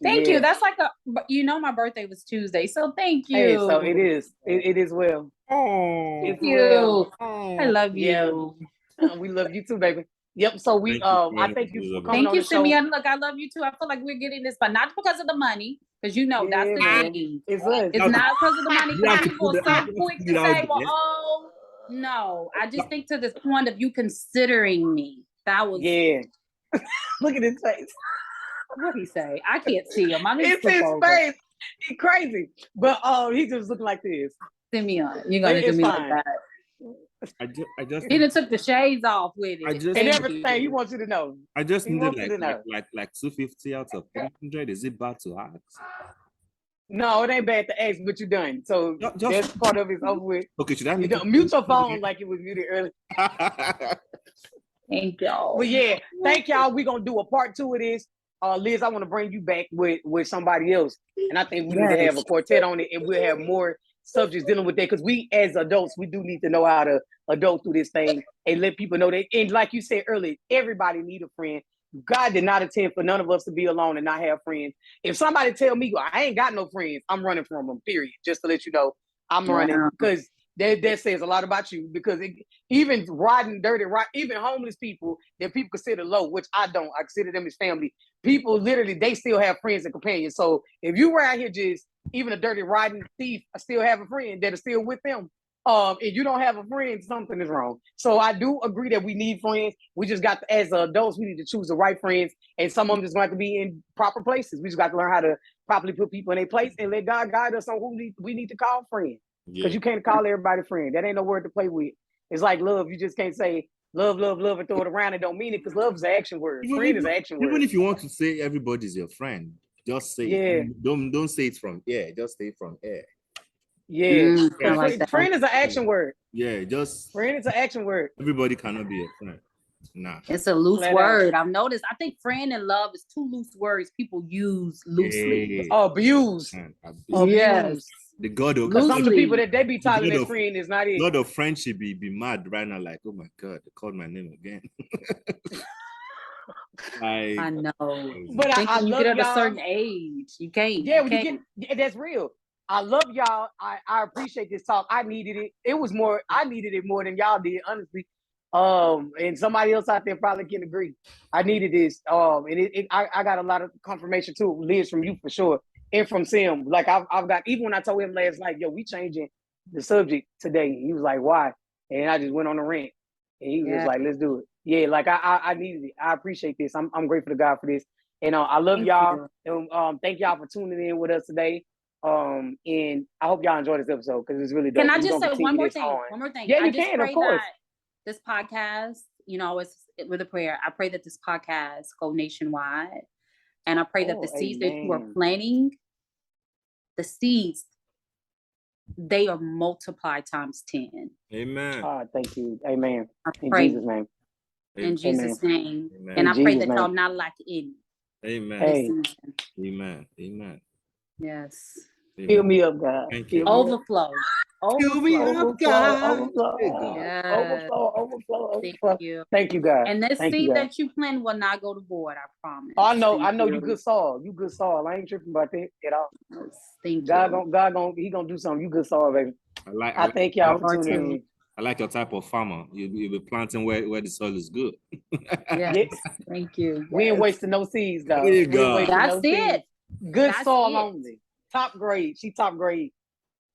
S3: Thank you. That's like my birthday was Tuesday, so thank you.
S1: Hey, so it is. It is well.
S3: Oh, thank you. I love you.
S1: We love you too, baby. Yep. So I thank you for coming on the show.
S3: Simmy. And look, I love you too. I feel like we're getting this, but not because of the money, because that's the thing. It's not because of the money. Because people are so quick to say, "Well, no." I just think to this point of you considering me. That was
S1: Look at his face.
S3: What he say? I can't see him.
S1: It's his face. He's crazy, but he just looking like this.
S3: Simeon, you're gonna do me like that.
S4: I just
S3: he done took the shades off with it.
S1: And everything he wants you to know.
S4: I just needed like 250 out of 300. Is it bad to ask?
S1: No, it ain't bad to ask, but you done. So that's part of it's over with.
S4: Okay, should I
S1: mute your phone like it was muted earlier?
S3: Thank y'all.
S1: Well, yeah, thank y'all. We're gonna do a part 2 of this. Liz, I want to bring you back with somebody else, and I think we need to have a quartet on it, and we'll have more subjects dealing with that because we as adults we do need to know how to adult through this thing and let people know that. And like you said earlier, everybody need a friend. God did not intend for none of us to be alone and not have friends. If somebody tell me I ain't got no friends, I'm running from them. Period. Just to let you know, I'm running because that says a lot about you. Because even riding dirty, even homeless people that people consider low, which I don't. I consider them as family. People literally they still have friends and companions. So if you were out here just even a dirty riding thief, I still have a friend that is still with them. If you don't have a friend, something is wrong. So I do agree that we need friends. We just got to, as adults, we need to choose the right friends. And some of them just going to have to be in proper places. We just got to learn how to properly put people in their place and let God guide us on who we need to call friends. Because you can't call everybody friend. That ain't no word to play with. It's like love. You just can't say love, love, love and throw it around and don't mean it because love is an action word. Friend is an action word.
S4: Even if you want to say everybody's your friend, Just say
S1: Yeah.
S4: it. Don't say it from air. Just say it from air.
S1: Yeah.
S3: I like that.
S1: Friend is an action word.
S4: Yeah, just
S1: Friend is an action word.
S4: everybody cannot be a friend. Nah.
S3: It's a loose
S1: Flat
S3: word. I've noticed. I think friend and love is two loose words people use loosely.
S4: Yeah.
S1: Abuse.
S4: Man,
S3: Yes.
S4: the God of
S1: Because some of the
S3: Loosely.
S1: people that they be titling
S4: God
S1: as
S4: of-
S1: friend is not it.
S4: God of friendship be mad right now, like, oh my God, they called my name again.
S3: I
S4: Like,
S3: know.
S1: But
S3: I think
S1: I
S3: when you
S1: love
S3: get at a
S1: y'all.
S3: certain age, you can't.
S1: Yeah,
S3: you
S1: when you
S3: can't.
S1: get that's real. I love y'all. I appreciate this talk. I needed it. It was more. I needed it more than y'all did, honestly. And somebody else out there probably can agree. I needed this. And I got a lot of confirmation too, Liz, from you for sure, and from Sim. Like I've got, even when I told him last night, yo, we changing the subject today. He was like, why? And I just went on a rant, and he was just like, let's do it. Yeah, like I needed it. I appreciate this. I'm grateful to God for this. And I love
S3: Thank
S1: y'all.
S3: you.
S1: And thank y'all for tuning in with us today. And I hope y'all enjoyed this episode because it's really dope.
S3: Can I
S1: We
S3: just
S1: gonna
S3: say one
S1: continue
S3: more
S1: this
S3: thing?
S1: on.
S3: One more thing.
S1: Yeah,
S3: I
S1: you
S3: just
S1: can,
S3: pray
S1: of course.
S3: that this podcast, it's with a prayer. I pray that this podcast go nationwide. And I pray that the seeds that you are
S1: Amen.
S3: planting, the seeds, they are multiplied times 10.
S4: amen.
S1: Thank you. Amen.
S3: I
S1: In
S3: pray
S1: Jesus' name.
S3: in Jesus' name.
S4: Amen.
S3: And
S1: In
S3: I pray
S1: Jesus'
S3: that
S1: name.
S3: y'all not lack any
S4: Amen.
S3: this
S1: Hey.
S3: season.
S4: Amen. Amen.
S3: Yes.
S1: Fill me up, God.
S4: Thank
S1: Fill
S4: you.
S1: me up.
S3: Overflow.
S4: Fill me
S3: Overflow.
S4: up, God.
S1: Overflow.
S4: Hey, God.
S3: Yes.
S1: Overflow.
S3: Thank you.
S1: Thank you, God.
S3: And this
S1: Thank you,
S3: seed
S1: God.
S3: that you plant will not go to void, I promise.
S1: Oh, I
S3: Thank
S1: know you good soil. You good soil. I ain't tripping about that at all.
S3: Yes. Thank
S1: God
S3: you.
S1: gonna he gonna do something. You good soil, baby. I thank y'all for tuning in.
S4: I like your type of farmer. You'll be planting where the soil is good.
S3: Yes. Thank you.
S1: We ain't
S3: Yes.
S1: wasting no seeds, though.
S4: There you
S1: We ain't
S4: go.
S1: wasting
S3: That's
S1: no
S3: it.
S1: seeds. Good
S3: That's
S1: soil
S3: it.
S1: only. Top grade. She top grade.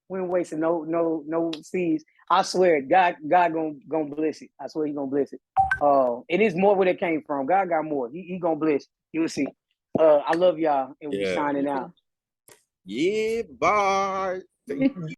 S1: We ain't wasting no seeds. I swear, God gonna bless it. I swear He gonna bless it. It is more where it came from. God got more. He gonna bless. You'll see. I love y'all, and we
S4: Yeah.
S1: signing out.
S4: Yeah, bye. Thank you.